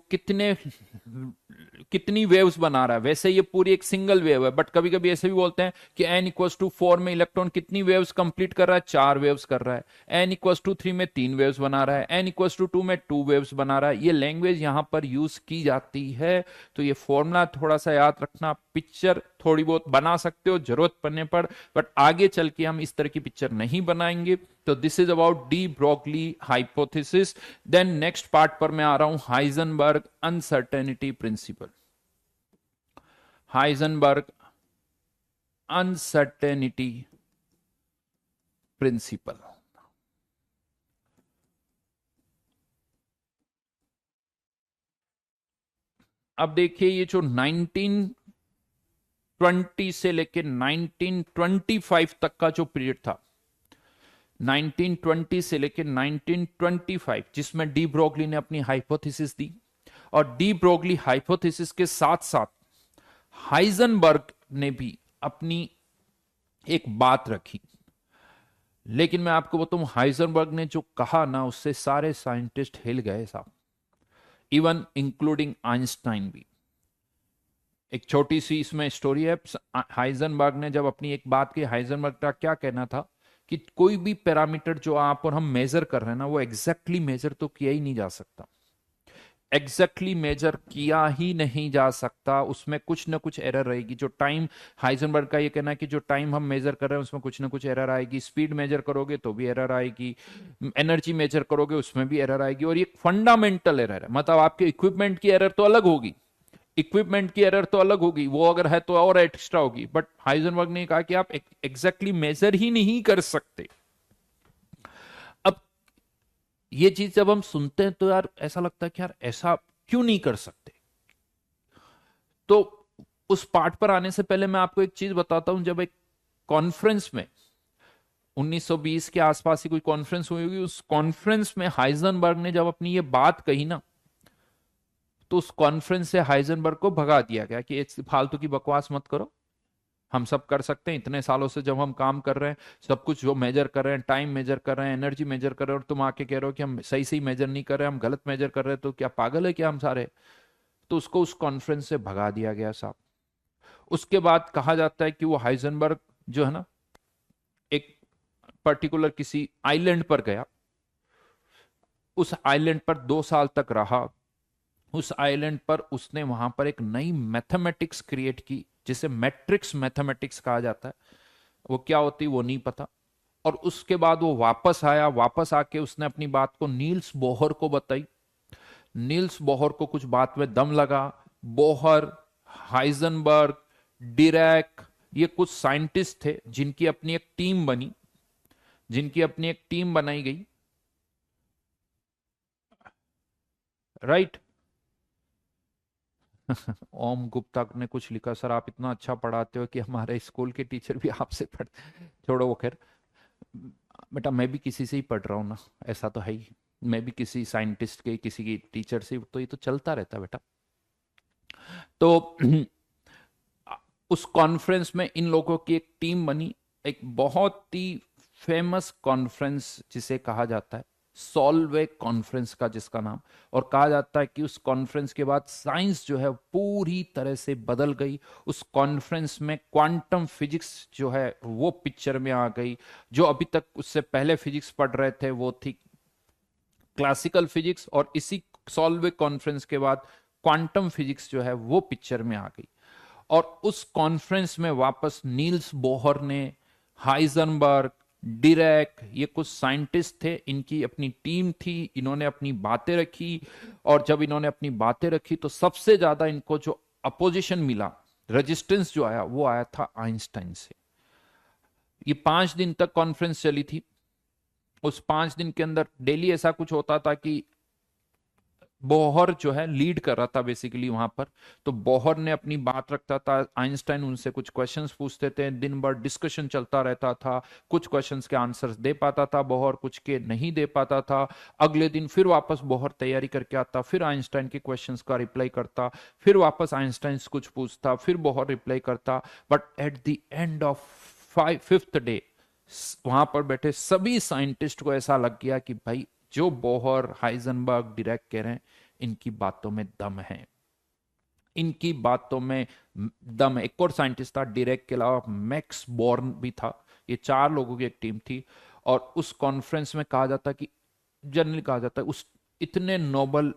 कितनी वेव्स बना रहा है। वैसे ये पूरी एक सिंगल वेव है, बट कभी कभी ऐसे भी बोलते हैं कि n इक्वल्स टू 4 में इलेक्ट्रॉन कितनी वेव्स कंप्लीट कर रहा है, 4 वेव्स कर रहा है। n इक्वल्स टू 3 में 3 वेव्स बना रहा है, n इक्वल्स टू 2 में 2 वेव्स बना रहा है। ये लैंग्वेज यहां पर यूज की जाती है, तो ये फॉर्मूला थोड़ा सा याद रखना। पिक्चर थोड़ी बहुत बना सकते हो जरूरत पड़ने पर, बट आगे चल के हम इस तरह की पिक्चर नहीं बनाएंगे। तो this is about de Broglie hypothesis. Then next part पर मैं आ रहा हूं, Heisenberg uncertainty principle. Heisenberg uncertainty principle. अब देखिए, ये जो 1920 से लेकर 1925 तक का जो पीरियड था, 1920 से लेकर 1925, जिसमें डी ब्रोगली ने अपनी हाइपोथेसिस दी, और डी ब्रोगली हाइपोथेसिस के साथ साथ हाइजेनबर्ग ने भी अपनी एक बात रखी। लेकिन मैं आपको बताऊं, हाइजेनबर्ग ने जो कहा ना, उससे सारे साइंटिस्ट हिल गए साहब, इवन इंक्लूडिंग आइंस्टाइन भी। एक छोटी सी इसमें स्टोरी है। हाइजेनबर्ग ने जब अपनी एक बात की, हाइजेनबर्ग का क्या कहना था कि कोई भी पैरामीटर जो आप और हम मेजर कर रहे हैं ना, वो एग्जैक्टली मेजर तो किया ही नहीं जा सकता, एग्जैक्टली मेजर किया ही नहीं जा सकता, उसमें कुछ ना कुछ एरर रहेगी। जो टाइम, हाइजेनबर्ग का ये कहना है कि जो टाइम हम मेजर कर रहे हैं उसमें कुछ ना कुछ एरर आएगी, स्पीड मेजर करोगे तो भी एरर आएगी, एनर्जी मेजर करोगे उसमें भी एरर आएगी, और ये फंडामेंटल एरर है। मतलब आपके इक्विपमेंट की एरर तो अलग होगी, इक्विपमेंट की एरर तो अलग होगी, वो अगर है तो और एक्स्ट्रा होगी, बट हाइजेनबर्ग ने कहा कि आप एग्जैक्टली मेजर ही नहीं कर सकते। अब ये चीज जब हम सुनते हैं तो यार ऐसा लगता है कि यार ऐसा क्यों नहीं कर सकते। तो उस पार्ट पर आने से पहले मैं आपको एक चीज बताता हूं। जब एक कॉन्फ्रेंस में 1920 के आसपास ही कोई कॉन्फ्रेंस हुई होगी, उस कॉन्फ्रेंस में हाइजेनबर्ग ने जब अपनी ये बात कही ना, तो उस कॉन्फ्रेंस से हाइजेनबर्ग को भगा दिया गया कि फालतू की बकवास मत करो, हम सब कर सकते हैं। इतने सालों से जब हम काम कर रहे हैं, सब कुछ जो मेजर कर रहे हैं, टाइम मेजर कर रहे हैं, एनर्जी मेजर कर रहे हैं, और तुम आके कह रहे हो कि हम सही सही मेजर नहीं कर रहे, हम गलत मेजर कर रहे हैं, तो क्या पागल है क्या हम सारे। तो उसको उस कॉन्फ्रेंस से भगा दिया गया साहब। उसके बाद कहा जाता है कि वो हाइजेनबर्ग जो है ना, एक पर्टिकुलर किसी आइलैंड पर गया, उस आइलैंड पर 2 साल तक रहा। उस आइलैंड पर उसने वहां पर एक नई मैथमेटिक्स क्रिएट की, जिसे मैट्रिक्स मैथमेटिक्स कहा जाता है। वो क्या होती वो नहीं पता। और उसके बाद वो वापस आया, वापस आके उसने अपनी बात को नील्स बोहर को बताई। नील्स बोहर को कुछ बात में दम लगा। बोहर, हाइजनबर्ग, डिरैक, ये कुछ साइंटिस्ट थे जिनकी अपनी एक टीम बनी, जिनकी अपनी एक टीम बनाई गई, राइट। ओम गुप्ता ने कुछ लिखा, सर आप इतना अच्छा पढ़ाते हो कि हमारे स्कूल के टीचर भी आपसे पढ़। छोड़ो वो, खैर बेटा मैं भी किसी से ही पढ़ रहा हूं ना, ऐसा तो है ही। मैं भी किसी साइंटिस्ट के, किसी की टीचर से, तो ये तो चलता रहता है बेटा। तो उस कॉन्फ्रेंस में इन लोगों की एक टीम बनी, एक बहुत ही फेमस कॉन्फ्रेंस जिसे कहा जाता है सॉल्वे कॉन्फ्रेंस का, जिसका नाम, और कहा जाता है कि उस कॉन्फ्रेंस के बाद साइंस जो है पूरी तरह से बदल गई। उस कॉन्फ्रेंस में क्वांटम फिजिक्स जो है वो पिक्चर में आ गई। जो अभी तक उससे पहले फिजिक्स पढ़ रहे थे वो थी क्लासिकल फिजिक्स, और इसी सॉल्वे कॉन्फ्रेंस के बाद क्वांटम फिजिक्स जो है वो पिक्चर में आ गई। और उस कॉन्फ्रेंस में वापस नील्स बोहर ने, हाइजनबर्ग, डिरैक, ये कुछ साइंटिस्ट थे, इनकी अपनी टीम थी, इन्होंने अपनी बातें रखी। और जब इन्होंने अपनी बातें रखी तो सबसे ज्यादा इनको जो अपोजिशन मिला, रेजिस्टेंस जो आया, वो आया था आइंस्टाइन से। ये 5 दिन तक कॉन्फ्रेंस चली थी। उस 5 दिन के अंदर डेली ऐसा कुछ होता था कि बोहर जो है लीड कर रहा था बेसिकली वहां पर। तो बोहर ने अपनी बात रखता था, आइंस्टाइन उनसे कुछ क्वेश्चंस पूछते थे, दिन भर डिस्कशन चलता रहता था। कुछ क्वेश्चंस के आंसर्स दे पाता था बोहर, कुछ के नहीं दे पाता था। अगले दिन फिर वापस बोहर तैयारी करके आता, फिर आइंस्टाइन के क्वेश्चंस का रिप्लाई करता, फिर वापस आइंस्टाइन से कुछ पूछता, फिर बोहर रिप्लाई करता। But at the end of 5th day वहां पर बैठे सभी साइंटिस्ट को ऐसा लग गया कि भाई जो बोहर, हाइजनबर्ग, डिरैक कह रहे हैं, इनकी बातों में दम है, इनकी बातों में दम है। एक और साइंटिस्ट था डिरैक के अलावा, मैक्स बॉर्न भी था। ये 4 लोगों की एक टीम थी। और उस कॉन्फ्रेंस में कहा जाता कि, जनरली कहा जाता है, उस इतने नोबल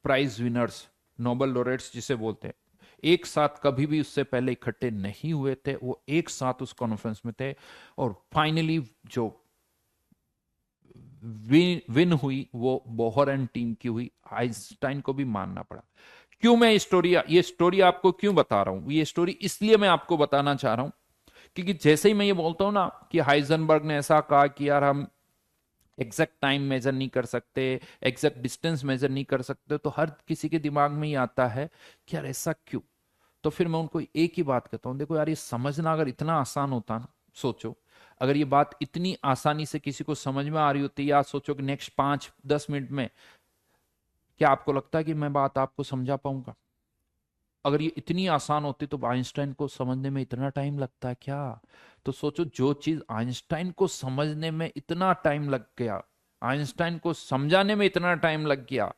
प्राइज विनर्स, नोबल लोरेट्स जिसे बोलते हैं, एक साथ कभी भी उससे पहले इकट्ठे नहीं हुए थे। वो एक साथ उस कॉन्फ्रेंस में थे। और फाइनली जो विन हुई वो बोहर एंड टीम की हुई। आइंस्टाइन को भी मानना पड़ा। क्यों मैं ये स्टोरी आपको क्यों बता रहा हूं? ये स्टोरी इसलिए मैं आपको बताना चाह रहा हूं क्योंकि जैसे ही मैं ये बोलता हूं ना कि हाइजनबर्ग ने ऐसा कहा कि यार हम एग्जैक्ट टाइम मेजर नहीं कर सकते, एग्जैक्ट डिस्टेंस मेजर नहीं कर सकते, तो हर किसी के दिमाग में ही आता है कि यार ऐसा क्यों। तो फिर मैं उनको एक ही बात कहता हूं, देखो यार ये समझना अगर इतना आसान होता ना, सोचो अगर ये बात इतनी आसानी से किसी को समझ में आ रही होती, या सोचो कि नेक्स्ट 5-10 मिनट में, क्या आपको लगता है कि मैं बात आपको समझा पाऊंगा? अगर ये इतनी आसान होती तो आइंस्टाइन को समझने में इतना टाइम लगता है क्या? तो सोचो, जो चीज आइंस्टाइन को समझने में इतना टाइम लग गया, आइंस्टाइन को समझाने में इतना टाइम लग गया,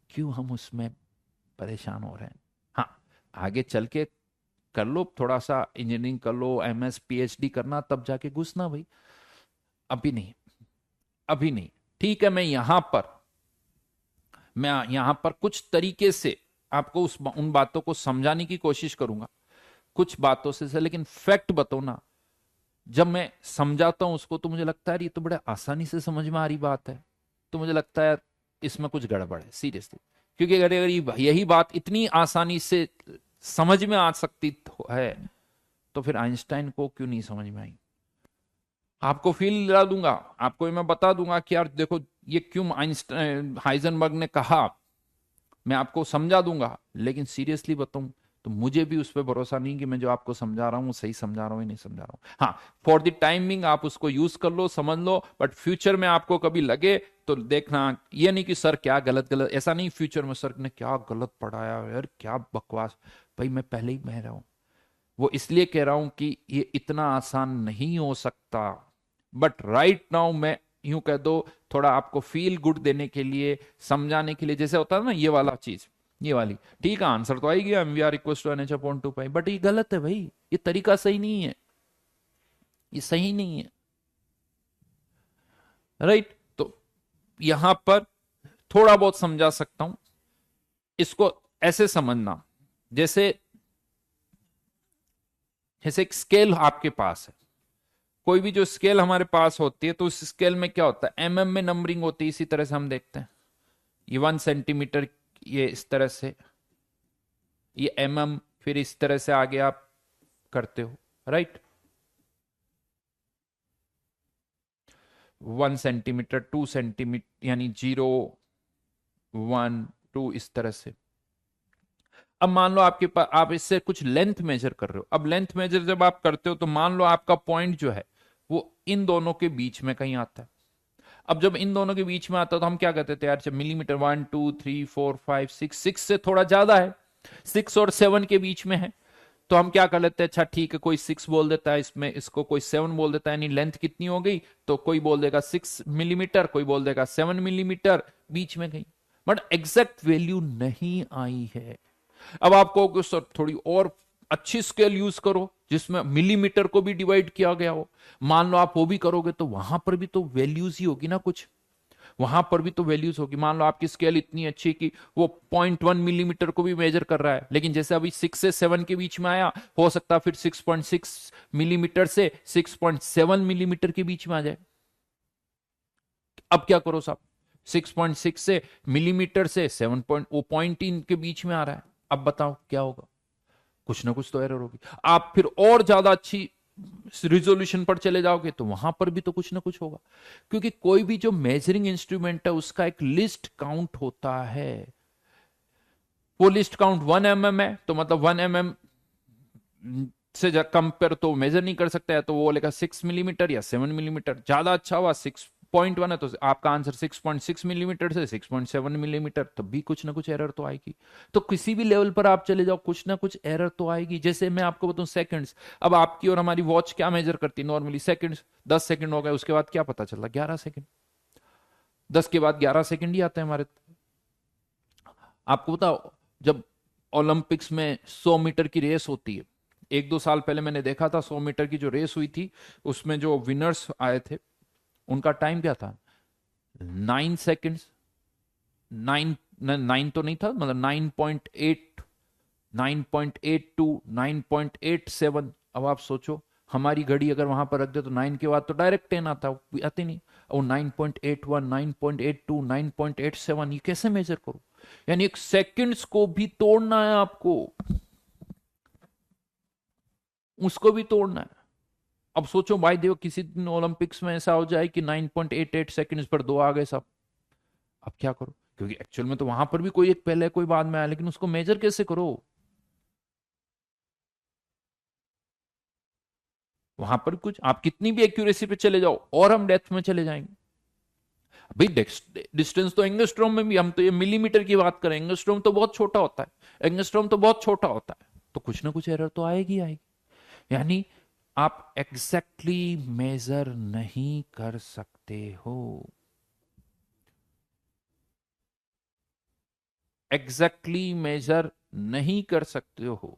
क्यों हम उसमें परेशान हो रहे हैं? हाँ, आगे चल के कर लो, थोड़ा सा इंजीनियरिंग कर लो, एमएस पीएचडी करना, तब जाके घुसना भाई। अभी नहीं, अभी नहीं। ठीक है, मैं यहां पर कुछ तरीके से आपको उन बातों को समझाने की कोशिश करूंगा, कुछ बातों से लेकिन फैक्ट बताओ ना, जब मैं समझाता हूं उसको तो मुझे लगता है ये तो बड़े आसानी से समझ में आ रही बात है, तो मुझे लगता है इसमें कुछ गड़बड़ है सीरियसली। क्योंकि अगर यही बात इतनी आसानी से समझ में आ सकती है तो फिर आइंस्टाइन को क्यों नहीं समझ में आई? आपको फील दिला दूंगा, आपको मैं बता दूंगा कि यार देखो ये क्यों आइंस्टाइन, हाइजनबर्ग ने कहा, मैं आपको समझा दूंगा। लेकिन सीरियसली बताऊं तो मुझे भी उस पर भरोसा नहीं कि मैं जो आपको समझा रहा हूं वो सही समझा रहा हूं या नहीं समझा रहा हूं। हाँ, फॉर द टाइमिंग आप उसको यूज कर लो, समझ लो, बट फ्यूचर में आपको कभी लगे तो देखना, ये नहीं कि सर क्या गलत गलत, ऐसा नहीं फ्यूचर में सर ने क्या गलत पढ़ाया यार, क्या बकवास। भाई मैं पहले ही कह रहा हूं, वो इसलिए कह रहा हूं कि ये इतना आसान नहीं हो सकता। बट राइट नाउ मैं यूं कह दो, थोड़ा आपको फील गुड देने के लिए, समझाने के लिए, जैसे होता है ना ये वाला चीज, ये वाली, ठीक है आंसर तो आ ही गया, m v r equal to N H upon 2 pi, but ये गलत है भाई, ये तरीका सही नहीं है, ये सही नहीं है, राइट। तो यहां पर थोड़ा बहुत समझा सकता हूं, इसको ऐसे समझना, जैसे जैसे एक स्केल आपके पास है, कोई भी जो स्केल हमारे पास होती है तो उस स्केल में क्या होता है, एमएम में नंबरिंग होती है। इसी तरह से हम देखते हैं ये 1 सेंटीमीटर, ये इस तरह से, ये एमएम, फिर इस तरह से आगे आप करते हो, राइट। 1 सेंटीमीटर, 2 सेंटीमीटर, यानी 0, 1, 2, इस तरह से। अब मान लो आपके पास, आप इससे कुछ लेंथ मेजर कर रहे हो। अब लेंथ मेजर जब आप करते हो तो मान लो आपका पॉइंट जो है वो इन दोनों के बीच में कहीं आता है। अब जब इन दोनों के बीच में आता है तो हम क्या कहते थे यार, जब मिलीमीटर 1, 2, 3, 4, 5, 6, 6 से थोड़ा ज्यादा है, 6 और 7 के बीच में है, तो हम क्या कर लेते हैं, अच्छा ठीक है, कोई 6 बोल देता है इसमें, इसको कोई 7 बोल देता है, यानी लेंथ कितनी हो गई, तो कोई बोल देगा 6 मिलीमीटर, कोई बोल देगा 7 मिलीमीटर, बीच में गई। बट एग्जैक्ट वैल्यू नहीं आई है। अब आप कहोगे सर थोड़ी और अच्छी स्केल यूज करो जिसमें मिलीमीटर को भी डिवाइड किया गया हो। मान लो आप वो भी करोगे तो वहां पर भी तो वैल्यूज ही होगी ना कुछ, वहां पर भी तो वैल्यूज होगी। मान लो आपकी स्केल इतनी अच्छी कि वो 0.1 मिलीमीटर को भी मेजर कर रहा है, लेकिन जैसे अभी 6 से 7 के बीच में आया, हो सकता है फिर 6.6 मिलीमीटर से 6.7 मिलीमीटर के बीच में आ जाए। अब क्या करो साहब, 6.6 से मिलीमीटर से 7 के बीच में आ रहा है, अब बताओ क्या होगा, कुछ ना कुछ तो एरर होगी। आप फिर और ज्यादा अच्छी रिजोल्यूशन पर चले जाओगे तो वहां पर भी तो कुछ ना कुछ होगा, क्योंकि कोई भी जो मेजरिंग इंस्ट्रूमेंट है उसका एक लिस्ट काउंट होता है। वो लिस्ट काउंट 1 mm है, तो मतलब 1 mm से कंपेयर तो मेजर नहीं कर सकता है, तो वो बोलेगा 6 मिलीमीटर या 7 मिलीमीटर। ज्यादा अच्छा हुआ 6.1 है तो आपका आंसर 6.6 मिलीमीटर से 6.7 मिलीमीटर, तब भी कुछ ना कुछ एरर तो आएगी। तो किसी भी लेवल पर आप चले जाओ कुछ ना कुछ एरर तो आएगी। जैसे मैं आपको बताऊं सेकंड्स, अब आपकी और हमारी वॉच क्या मेजर करती है नॉर्मली, सेकंड्स। 10 सेकंड हो गए, उसके बाद क्या पता चला, 11 सेकंड। 10 के बाद 11 सेकंड ही आते हैं हमारे। आपको बताओ, जब ओलंपिक्स में 100 मीटर की रेस होती है, 1-2 साल पहले मैंने देखा था 100 मीटर की जो रेस हुई थी, उसमें जो विनर्स आए थे उनका टाइम क्या था, 9 सेकेंड्स। 9 तो नहीं था, मतलब 9.8, 9.82, 9.87। अब आप सोचो हमारी घड़ी अगर वहां पर रख दे तो 9 के बाद तो डायरेक्ट 10 आता, आते नहीं। और 9.81, 9.82, 9.87, ये कैसे मेजर करो, यानी एक सेकंड्स को भी तोड़ना है आपको, उसको भी तोड़ना है। अब सोचो भाई देखो किसी दिन ओलंपिक्स में ऐसा हो जाए कि 9.88 सेकंड्स पर दो आ गए सब, अब क्या करो, क्योंकि एक्चुअल में तो वहां पर भी कोई एक पहले कोई बाद में आया, लेकिन उसको मेजर कैसे करो, वहां पर कुछ आप कितनी भी एक्यूरेसी पे चले जाओ और हम डेप्थ में चले जाएंगे। भाई डिस्टेंस तो एंगस्ट्रोम में भी, हम तो ये मिलीमीटर की बात करें, एंगस्ट्रोम तो बहुत छोटा होता है, एंगस्ट्रोम तो बहुत छोटा होता है, तो कुछ ना कुछ एरर तो आएगी आएगी। यानी आप एग्जैक्टली मेजर नहीं कर सकते हो, एग्जैक्टली मेजर नहीं कर सकते हो।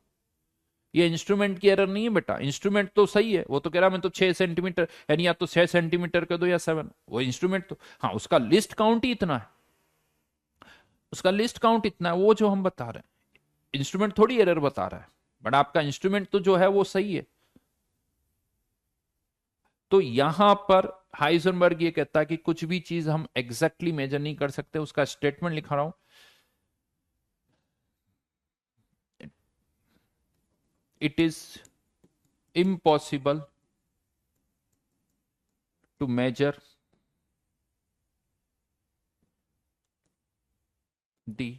ये इंस्ट्रूमेंट की एरर नहीं है बेटा, इंस्ट्रूमेंट तो सही है, वो तो कह रहा मैं तो 6 सेंटीमीटर, यानी या तो 6 सेंटीमीटर कर दो या 7, वो इंस्ट्रूमेंट तो, हाँ उसका लिस्ट काउंट ही इतना है, उसका लिस्ट काउंट इतना है, वो जो हम बता रहे हैं, इंस्ट्रूमेंट थोड़ी एरर बता रहा है, बट आपका इंस्ट्रूमेंट तो जो है वो सही है। तो यहां पर हाइजनबर्ग ये कहता है कि कुछ भी चीज हम एग्जैक्टली मेजर नहीं कर सकते, उसका स्टेटमेंट लिखा रहा हूं, it is impossible to measure the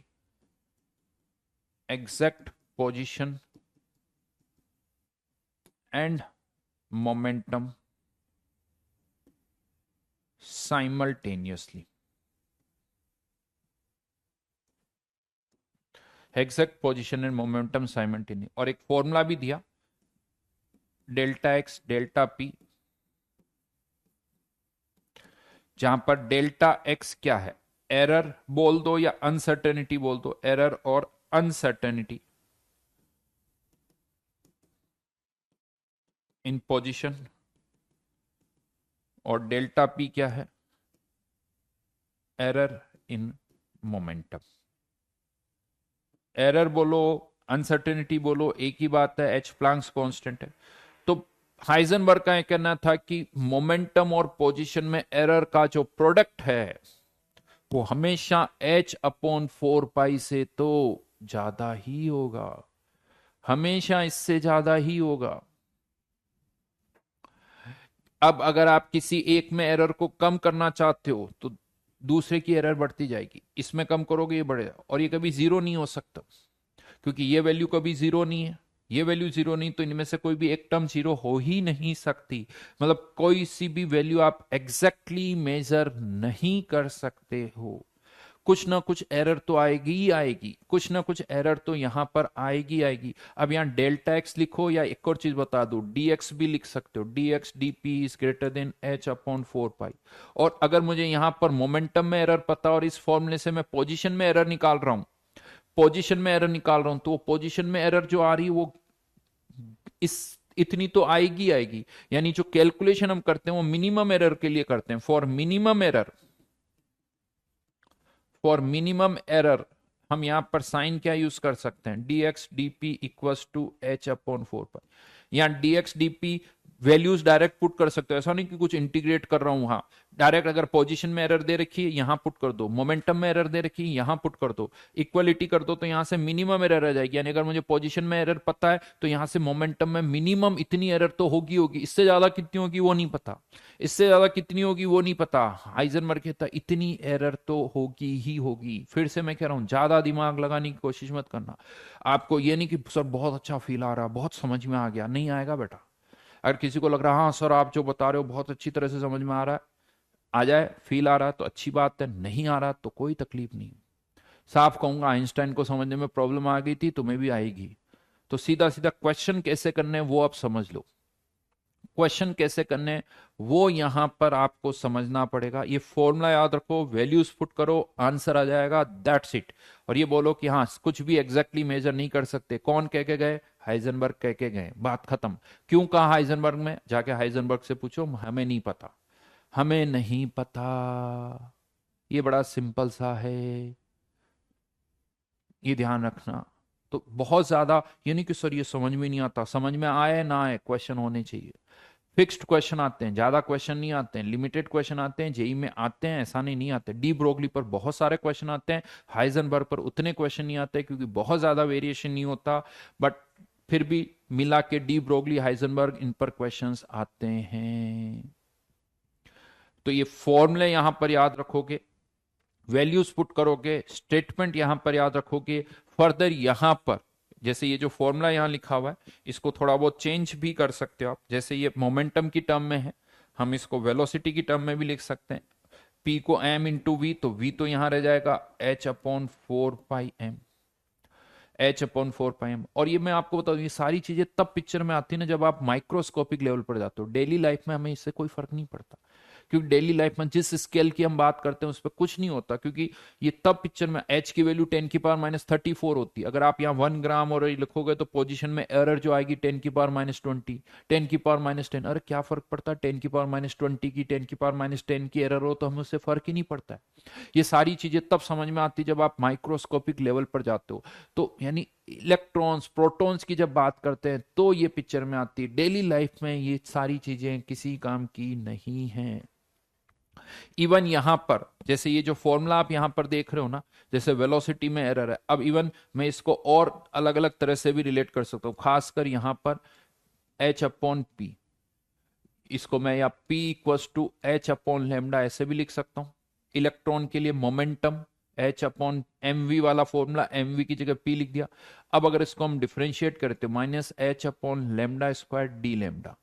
exact position and momentum simultaneously। Exact position and momentum simultaneous, और एक फॉर्मूला भी दिया, डेल्टा एक्स डेल्टा पी, जहां पर डेल्टा एक्स क्या है, एरर बोल दो या अनसर्टेनिटी बोल दो, एरर और अनसर्टेनिटी इन पोजीशन, और डेल्टा पी क्या है, एरर इन मोमेंटम। एरर बोलो अनसर्टेनिटी बोलो एक ही बात है, एच प्लांक्स कांस्टेंट है। तो हाइजेनबर्ग का यह कहना था कि मोमेंटम और पोजीशन में एरर का जो प्रोडक्ट है वो हमेशा h/4 पाई से तो ज्यादा ही होगा, हमेशा इससे ज्यादा ही होगा। अब अगर आप किसी एक में एरर को कम करना चाहते हो तो दूसरे की एरर बढ़ती जाएगी, इसमें कम करोगे ये बढ़ेगा, और ये कभी जीरो नहीं हो सकता क्योंकि ये वैल्यू कभी जीरो नहीं है, ये वैल्यू जीरो नहीं, तो इनमें से कोई भी एक टर्म जीरो हो ही नहीं सकती। मतलब कोई सी भी वैल्यू आप एग्जैक्टली मेजर नहीं कर सकते हो, कुछ ना कुछ एरर तो आएगी ही आएगी, कुछ ना कुछ एरर तो यहां पर आएगी आएगी। अब यहां डेल्टा एक्स लिखो, या एक और चीज बता दो, डी एक्स भी लिख सकते हो, D x d P is greater then h/4 पाई। और अगर मुझे यहां पर मोमेंटम में एरर पता और इस फॉर्मूले से मैं पोजीशन में एरर निकाल रहा हूं, पोजीशन में एरर निकाल रहा हूं, तो वो पोजीशन में एरर जो आ रही है वो इस इतनी तो आएगी आएगी। यानी जो कैलकुलेशन हम करते हैं वो मिनिमम एरर के लिए करते हैं। फॉर मिनिमम एरर हम यहां पर साइन क्या यूज कर सकते हैं, d x d p equals to h/4 pi. यहां d x d p values direct put कर सकते हो, ऐसा नहीं कि कुछ इंटीग्रेट कर रहा हूं, वहां डायरेक्ट अगर पोजीशन में एरर दे रखी है यहां पुट कर दो, मोमेंटम में एरर दे रखी है यहां पुट कर दो, इक्वलिटी कर दो, तो यहां से मिनिमम एरर आ जाएगी। यानी अगर मुझे पोजीशन में एरर पता है तो यहां से मोमेंटम में मिनिमम इतनी एरर तो होगी होगी, इससे ज्यादा कितनी होगी वो नहीं पता, इससे ज्यादा कितनी होगी वो नहीं पता। हाइजेनबर्ग कहता है इतनी एरर तो होगी ही होगी। फिर से मैं कह रहा हूं ज्यादा दिमाग लगाने की कोशिश मत करना। आपको ये नहीं कि सर बहुत अच्छा फील आ रहा, बहुत समझ में आ गया, नहीं आएगा बेटा। अगर किसी को लग रहा हाँ सर आप जो बता रहे हो बहुत अच्छी तरह से समझ में आ रहा है, आ जाए, फील आ रहा तो अच्छी बात है, नहीं आ रहा तो कोई तकलीफ नहीं। साफ कहूंगा आइंस्टाइन को समझने में प्रॉब्लम आ गई थी, तुम्हें भी आएगी। तो सीधा सीधा क्वेश्चन कैसे करने वो आप समझ लो, क्वेश्चन कैसे करने वो यहां पर आपको समझना पड़ेगा। ये फॉर्मूला याद रखो, वैल्यूज पुट करो, आंसर आ जाएगा, दैट्स इट। और ये बोलो कि हाँ कुछ भी एग्जैक्टली मेजर नहीं कर सकते, कौन कह के गए, हाइजेनबर्ग कह के गए, बात खत्म। क्यों कहा हाइजेनबर्ग में, जाके हाइजेनबर्ग से पूछो, हमें नहीं पता, हमें नहीं पता। ये बड़ा सिंपल सा है, ये ध्यान रखना। तो बहुत ज्यादा ये नहीं कि सर ये समझ में नहीं आता, समझ में आए ना आए क्वेश्चन होने चाहिए। फिक्स्ड क्वेश्चन आते हैं, ज्यादा क्वेश्चन नहीं आते हैं, लिमिटेड क्वेश्चन आते हैं, जेई में आते हैं, ऐसा नहीं आते। डी ब्रोगली पर बहुत सारे क्वेश्चन आते हैं, हाइजेनबर्ग पर उतने क्वेश्चन नहीं आते क्योंकि बहुत ज्यादा वेरिएशन नहीं होता, बट फिर भी मिला के डी ब्रोगली हाइजेनबर्ग इन पर क्वेश्चंस आते हैं। तो ये फॉर्मूले यहां पर याद रखोगे, वैल्यूज पुट करोगे, स्टेटमेंट यहां पर याद रखोगे। फर्दर यहां पर जैसे ये जो फॉर्मूला यहां लिखा हुआ है इसको थोड़ा बहुत चेंज भी कर सकते हो आप। जैसे ये मोमेंटम की टर्म में है, हम इसको वेलोसिटी की टर्म में भी लिख सकते हैं। P को m इंटू वी, तो v तो यहां रह जाएगा h/4 पाई m, h/4 पाई m। और ये मैं आपको बता दूं ये सारी चीजें तब पिक्चर में आती है ना जब आप माइक्रोस्कोपिक लेवल पर जाते हो। डेली लाइफ में हमें इससे कोई फर्क नहीं पड़ता, क्योंकि डेली लाइफ में जिस स्केल की हम बात करते हैं उस पर कुछ नहीं होता, क्योंकि ये तब पिक्चर में h की वैल्यू 10⁻34 होती है। अगर आप यहाँ 1 ग्राम और लिखोगे तो पोजीशन में एरर जो आएगी 10⁻20, 10⁻10। अरे क्या फर्क पड़ता है 10⁻20 की, 10⁻10 की एरर हो तो हमें उससे फर्क ही नहीं पड़ता है। ये सारी चीजें तब समझ में आती जब आप माइक्रोस्कोपिक लेवल पर जाते हो। तो यानी इलेक्ट्रॉन्स प्रोटॉन्स की जब बात करते हैं तो ये पिक्चर में आती है। डेली लाइफ में ये सारी चीजें किसी काम की नहीं है। इवन यहां पर जैसे ये जो फॉर्मूला आप यहां पर देख रहे हो ना, जैसे वेलोसिटी में एरर है, अब इवन मैं इसको और अलग अलग तरह से भी रिलेट कर सकता हूं, खासकर यहां पर h/p, इसको मैं या p इक्वल्स टू h/λ ऐसे भी लिख सकता हूं। इलेक्ट्रॉन के लिए मोमेंटम h/mv वाला फॉर्मूला, mv की जगह p लिख दिया। अब अगर इसको हम डिफरेंशिएट करते -h/λ² d लैम्डा।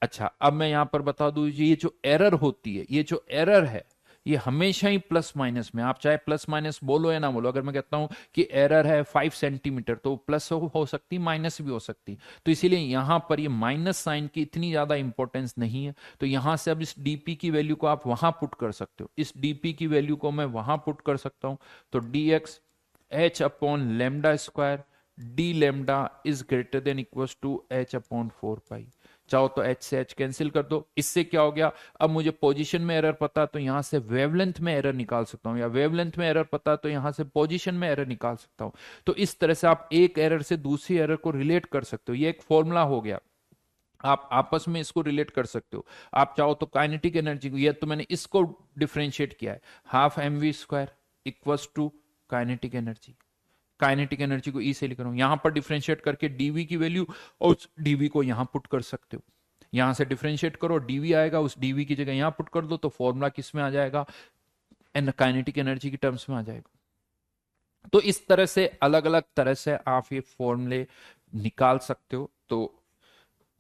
अच्छा अब मैं यहां पर बता दूं ये जो एरर होती है, ये जो एरर है ये हमेशा ही प्लस माइनस में, आप चाहे प्लस माइनस बोलो या ना बोलो, अगर मैं कहता हूं कि एरर है 5 सेंटीमीटर तो प्लस हो सकती, माइनस भी हो सकती। तो इसीलिए यहां पर ये माइनस साइन की इतनी ज्यादा इंपॉर्टेंस नहीं है। तो यहां से अब इस डीपी की वैल्यू को आप वहां पुट कर सकते हो, इस डीपी की वैल्यू को मैं वहां पुट कर सकता हूं। तो d x h/λ² d lambda is greater than equal to h/4 pi. चाहो तो h से h कैंसिल कर दो। इससे क्या हो गया, अब मुझे पोजीशन में एरर पता तो यहां से वेवलेंथ में एरर निकाल सकता हूं, या वेवलेंथ में एरर पता तो यहां से पोजीशन में एरर निकाल सकता हूं। तो इस तरह से आप एक एरर से दूसरी एरर को रिलेट कर सकते हो। ये एक फॉर्मूला हो गया। आप आपस में इसको रिलेट कर सकते हो। आप चाहो तो काइनेटिक एनर्जी को, या तो मैंने इसको डिफरेंशिएट किया है, half m v square equals to kinetic energy. Kinetic energy को ई से लिख रहा हूं, यहां पर डिफरेंशिएट करके डीवी की वैल्यू और उस डीवी को यहां पुट कर सकते हो। यहां से डिफरेंशिएट करो, डीवी आएगा, उस डीवी की जगह यहां पुट कर दो तो फॉर्मूला किस में आ जाएगा, एंड काइनेटिक एनर्जी की टर्म्स में आ जाएगा। तो इस तरह से अलग अलग तरह से आप ये फॉर्मूले निकाल सकते हो। तो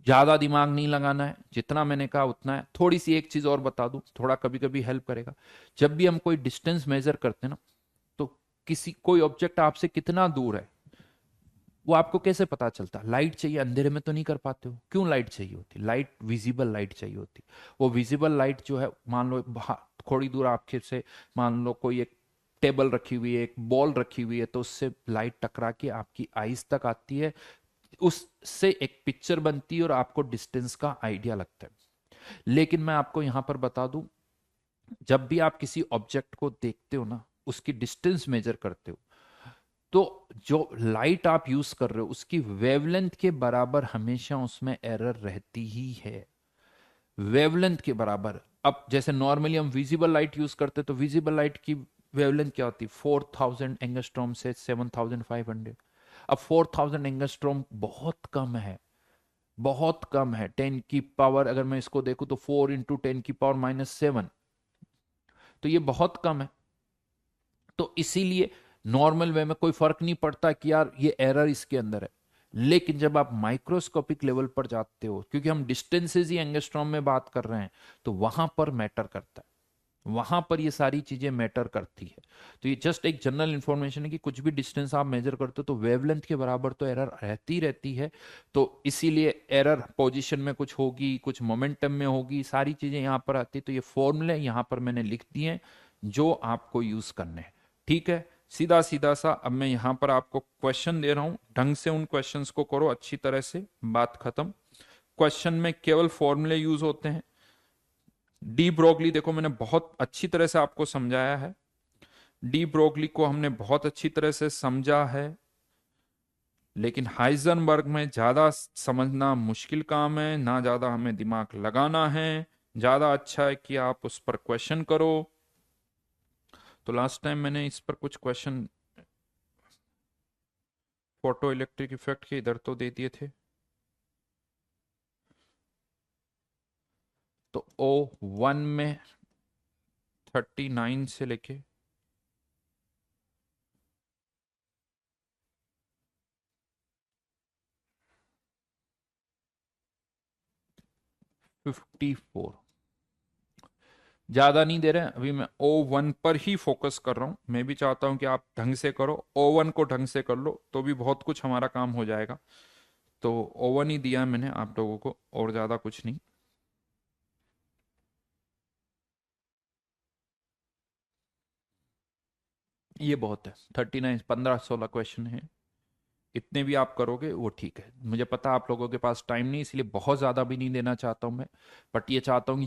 ज्यादा दिमाग नहीं लगाना है, जितना मैंने कहा उतना है। थोड़ी सी एक चीज और बता दूं, थोड़ा कभी कभी हेल्प करेगा। जब भी हम कोई डिस्टेंस मेजर करते हैं ना, तो किसी कोई ऑब्जेक्ट आपसे कितना दूर है वो आपको कैसे पता चलता है? लाइट चाहिए, अंधेरे में तो नहीं कर पाते हो। क्यों लाइट चाहिए होती? लाइट, विजिबल लाइट चाहिए होती। वो विजिबल लाइट जो है, मान लो थोड़ी दूर आपके से, मान लो कोई एक टेबल रखी हुई है, एक बॉल रखी हुई है, तो उससे लाइट टकरा के आपकी आईज तक आती है, उससे एक पिक्चर बनती है और आपको डिस्टेंस का आइडिया लगता है। लेकिन मैं आपको यहां पर बता दूं, जब भी आप किसी ऑब्जेक्ट को देखते हो ना, उसकी डिस्टेंस मेजर करते हो, तो जो लाइट आप यूज कर रहे हो उसकी वेवलेंथ के बराबर हमेशा उसमें एरर रहती ही है। वेवलेंथ के बराबर। अब जैसे नॉर्मली हम विजिबल लाइट यूज करते हैं, तो विजिबल लाइट की वेवलेंथ क्या होती है? 4000 एंगस्ट्रॉम से 7500। अब 4000 एंगस्ट्रॉम बहुत कम है, बहुत कम है। 10 की पावर, अगर मैं इसको देखूं तो 4 इंटू 10⁻⁷, तो ये बहुत कम है। तो इसीलिए नॉर्मल वे में कोई फर्क नहीं पड़ता कि यार ये एरर इसके अंदर है। लेकिन जब आप माइक्रोस्कोपिक लेवल पर जाते हो, क्योंकि हम डिस्टेंसेज ही एंगस्ट्रॉम में बात कर रहे हैं, तो वहां पर मैटर करता है, वहां पर ये सारी चीजें मैटर करती है। तो ये जस्ट एक जनरल इंफॉर्मेशन है कि कुछ भी डिस्टेंस आप मेजर करते हो तो वेवलेंथ के बराबर तो एरर रहती रहती है। तो इसीलिए एरर पोजीशन में कुछ होगी, कुछ मोमेंटम में होगी, सारी चीजें यहां पर आती है। तो ये फॉर्मूले यहां पर मैंने लिख दिए हैं जो आपको यूज करने हैं। ठीक है, सीधा सीधा सा। अब मैं यहां पर आपको क्वेश्चन दे रहा हूं, ढंग से उन क्वेश्चंस को करो अच्छी तरह से, बात खत्म। क्वेश्चन में केवल फॉर्मूले यूज होते हैं। डी ब्रोगली देखो मैंने बहुत अच्छी तरह से आपको समझाया है, डी ब्रोगली को हमने बहुत अच्छी तरह से समझा है। लेकिन हाइजनबर्ग में ज्यादा समझना मुश्किल काम है, ना ज्यादा हमें दिमाग लगाना है। ज्यादा अच्छा है कि आप उस पर क्वेश्चन करो। तो लास्ट टाइम मैंने इस पर कुछ क्वेश्चन फोटो इलेक्ट्रिक इफेक्ट के इधर तो दे दिए थे। तो O1 में 39 से लेके 54, ज्यादा नहीं दे रहे हैं अभी। मैं O1 पर ही फोकस कर रहा हूं। मैं भी चाहता हूं कि आप ढंग से करो, O1 को ढंग से कर लो तो भी बहुत कुछ हमारा काम हो जाएगा। तो O1 ही दिया है मैंने आप लोगों को, और ज्यादा कुछ नहीं। ये बहुत है, 39, 15-16 क्वेश्चन है। इतने भी आप करोगे वो ठीक है। मुझे पता आप लोगों के पास टाइम नहीं, इसलिए बहुत ज्यादा भी नहीं देना चाहता हूं मैं। बट ये चाहता हूं कि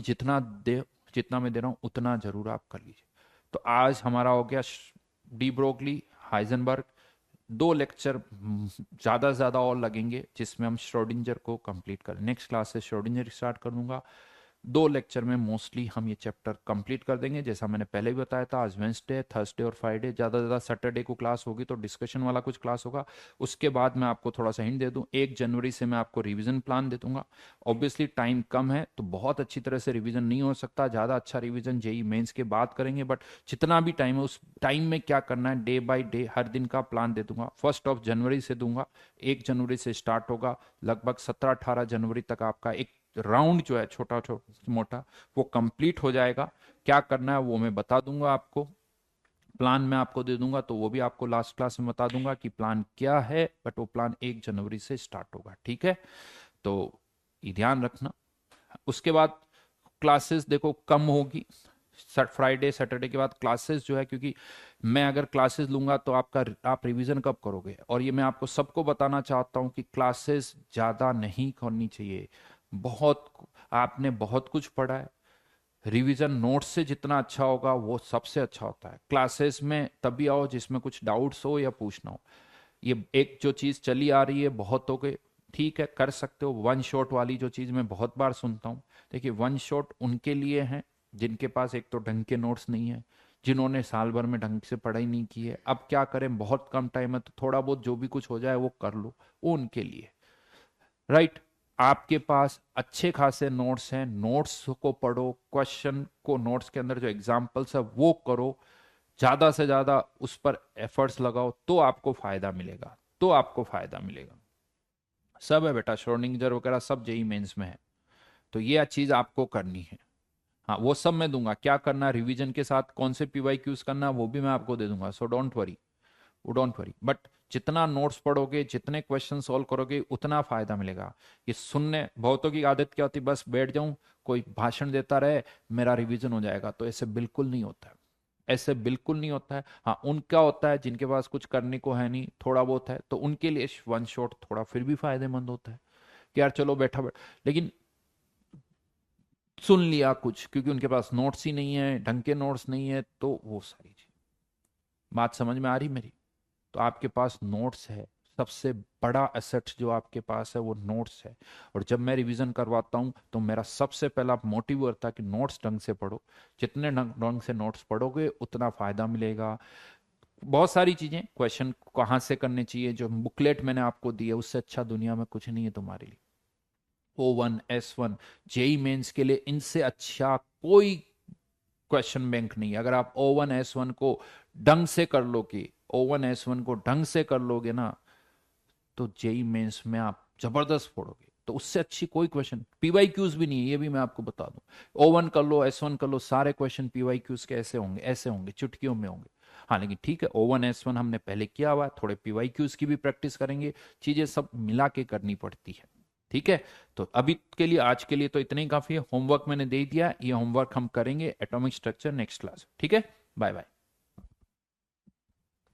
जितना मैं दे रहा हूं उतना जरूर आप कर लीजिए। तो आज हमारा हो गया डी ब्रोगली, हाइजनबर्ग। 2 लेक्चर ज्यादा से ज्यादा और लगेंगे जिसमें हम श्रोडिंजर को कंप्लीट करें। नेक्स्ट क्लास से श्रोडिंजर स्टार्ट कर दूंगा। 2 लेक्चर में मोस्टली हम ये चैप्टर कंप्लीट कर देंगे। जैसा मैंने पहले भी बताया था, आज वेंसडे, थर्सडे और फ्राइडे, ज़्यादा से ज़्यादा सैटरडे को क्लास होगी, तो डिस्कशन वाला कुछ क्लास होगा। उसके बाद मैं आपको थोड़ा सा हिंट दे दूं, 1 जनवरी से मैं आपको रिवीजन प्लान दे दूंगा। ऑब्वियसली टाइम कम है तो बहुत अच्छी तरह से रिवीजन नहीं हो सकता। ज़्यादा अच्छा रिवीजन जेई मेंस के बाद करेंगे, बट जितना भी टाइम है उस टाइम में क्या करना है, डे बाय डे हर दिन का प्लान दे दूंगा। 1 जनवरी से दूंगा, 1 जनवरी से स्टार्ट होगा, लगभग 17-18 जनवरी तक आपका एक राउंड जो है छोटा छोटा मोटा वो कंप्लीट हो जाएगा। क्या करना है वो मैं बता दूंगा आपको, प्लान मैं आपको दे दूंगा, तो वो भी आपको लास्ट क्लास में बता दूंगा कि प्लान क्या है। बट वो प्लान 1 जनवरी से स्टार्ट होगा, ठीक है? तो ये ध्यान रखना। उसके बाद क्लासेस देखो कम होगी, फ्राइडे सैटरडे के बाद क्लासेस जो है, क्योंकि मैं अगर क्लासेस लूंगा तो आप रिवीजन कब करोगे? और ये मैं आपको सबको बताना चाहता हूं कि क्लासेस ज्यादा नहीं करनी चाहिए। बहुत, आपने बहुत कुछ पढ़ा है, रिवीजन नोट्स से जितना अच्छा होगा वो सबसे अच्छा होता है। क्लासेस में तभी आओ जिसमें कुछ डाउट्स हो या पूछना हो। ये एक जो चीज चली आ रही है बहुत हो गए, ठीक है, कर सकते हो। वन शॉट वाली जो चीज मैं बहुत बार सुनता हूँ, देखिए वन शॉट उनके लिए है जिनके पास एक तो ढंग के नोट्स नहीं है, जिन्होंने साल भर में ढंग से पढ़ाई नहीं की है। अब क्या करें, बहुत कम टाइम है, तो थोड़ा बहुत जो भी कुछ हो जाए वो कर लो, वो उनके लिए। राइट, आपके पास अच्छे खासे नोट्स हैं, नोट्स को पढ़ो, क्वेश्चन को नोट्स के अंदर जो एग्जाम्पल्स है वो करो, ज्यादा से ज्यादा उस पर एफर्ट्स लगाओ, तो आपको फायदा मिलेगा, तो आपको फायदा मिलेगा। सब है बेटा, श्रोडिंगर वगैरह सब जेई मेंस में है, तो ये चीज आपको करनी है। हाँ, वो सब मैं दूंगा, क्या करना रिवीजन के साथ, कौन से पीवाई क्यूज करना, वो भी मैं आपको दे दूंगा, सो डोंट वरी, वो डोंट वरी। बट जितना नोट्स पढ़ोगे, जितने क्वेश्चन सॉल्व करोगे, उतना फायदा मिलेगा। ये सुनने, बहुतों की आदत क्या होती है, बस बैठ जाऊं, कोई भाषण देता रहे, मेरा रिवीजन हो जाएगा, तो ऐसे बिल्कुल नहीं होता है, ऐसे बिल्कुल नहीं होता है। हाँ, उनका होता है जिनके पास कुछ करने को है नहीं, थोड़ा बहुत है, तो उनके लिए वन शॉट थोड़ा फिर भी फायदेमंद होता है कि यार चलो बैठा बैठ, लेकिन सुन लिया कुछ, क्योंकि उनके पास नोट्स ही नहीं है, ढंग के नोट्स नहीं है, तो वो सारी चीज, बात समझ में आ रही मेरी? तो आपके पास नोट्स है, सबसे बड़ा एसेट जो आपके पास है वो नोट्स है। और जब मैं रिवीजन करवाता हूं तो मेरा सबसे पहला मोटिव होता है कि नोट्स ढंग से पढ़ो, जितने ढंग से नोट्स पढ़ोगे उतना फायदा मिलेगा। बहुत सारी चीजें, क्वेश्चन कहाँ से करने चाहिए, जो बुकलेट मैंने आपको दी है उससे अच्छा दुनिया में कुछ नहीं है तुम्हारे लिए। O1 S1 जेई मेंस के लिए इनसे अच्छा कोई क्वेश्चन बैंक नहीं है। अगर आप O1 S1 को ढंग से कर लोगे, O1 S1 को ढंग से कर लोगे ना, तो जेई मेंस में आप जबरदस्त पढ़ोगे। तो उससे अच्छी कोई क्वेश्चन, पीवाई क्यूज भी नहीं है, ये भी मैं आपको बता दूं। O1 कर लो, S1 कर लो, सारे क्वेश्चन पीवाई क्यूज के ऐसे होंगे, ऐसे होंगे, चुटकियों में होंगे। हाँ, लेकिन ठीक है, O1 S1 हमने पहले किया हुआ है, थोड़े पीवाई क्यूज की भी प्रैक्टिस करेंगे, चीजें सब मिला के करनी पड़ती है। ठीक है, तो अभी के लिए, आज के लिए तो इतना ही काफी है। होमवर्क मैंने दे दिया, ये होमवर्क हम करेंगे एटॉमिक स्ट्रक्चर नेक्स्ट क्लास। ठीक है, बाय बाय।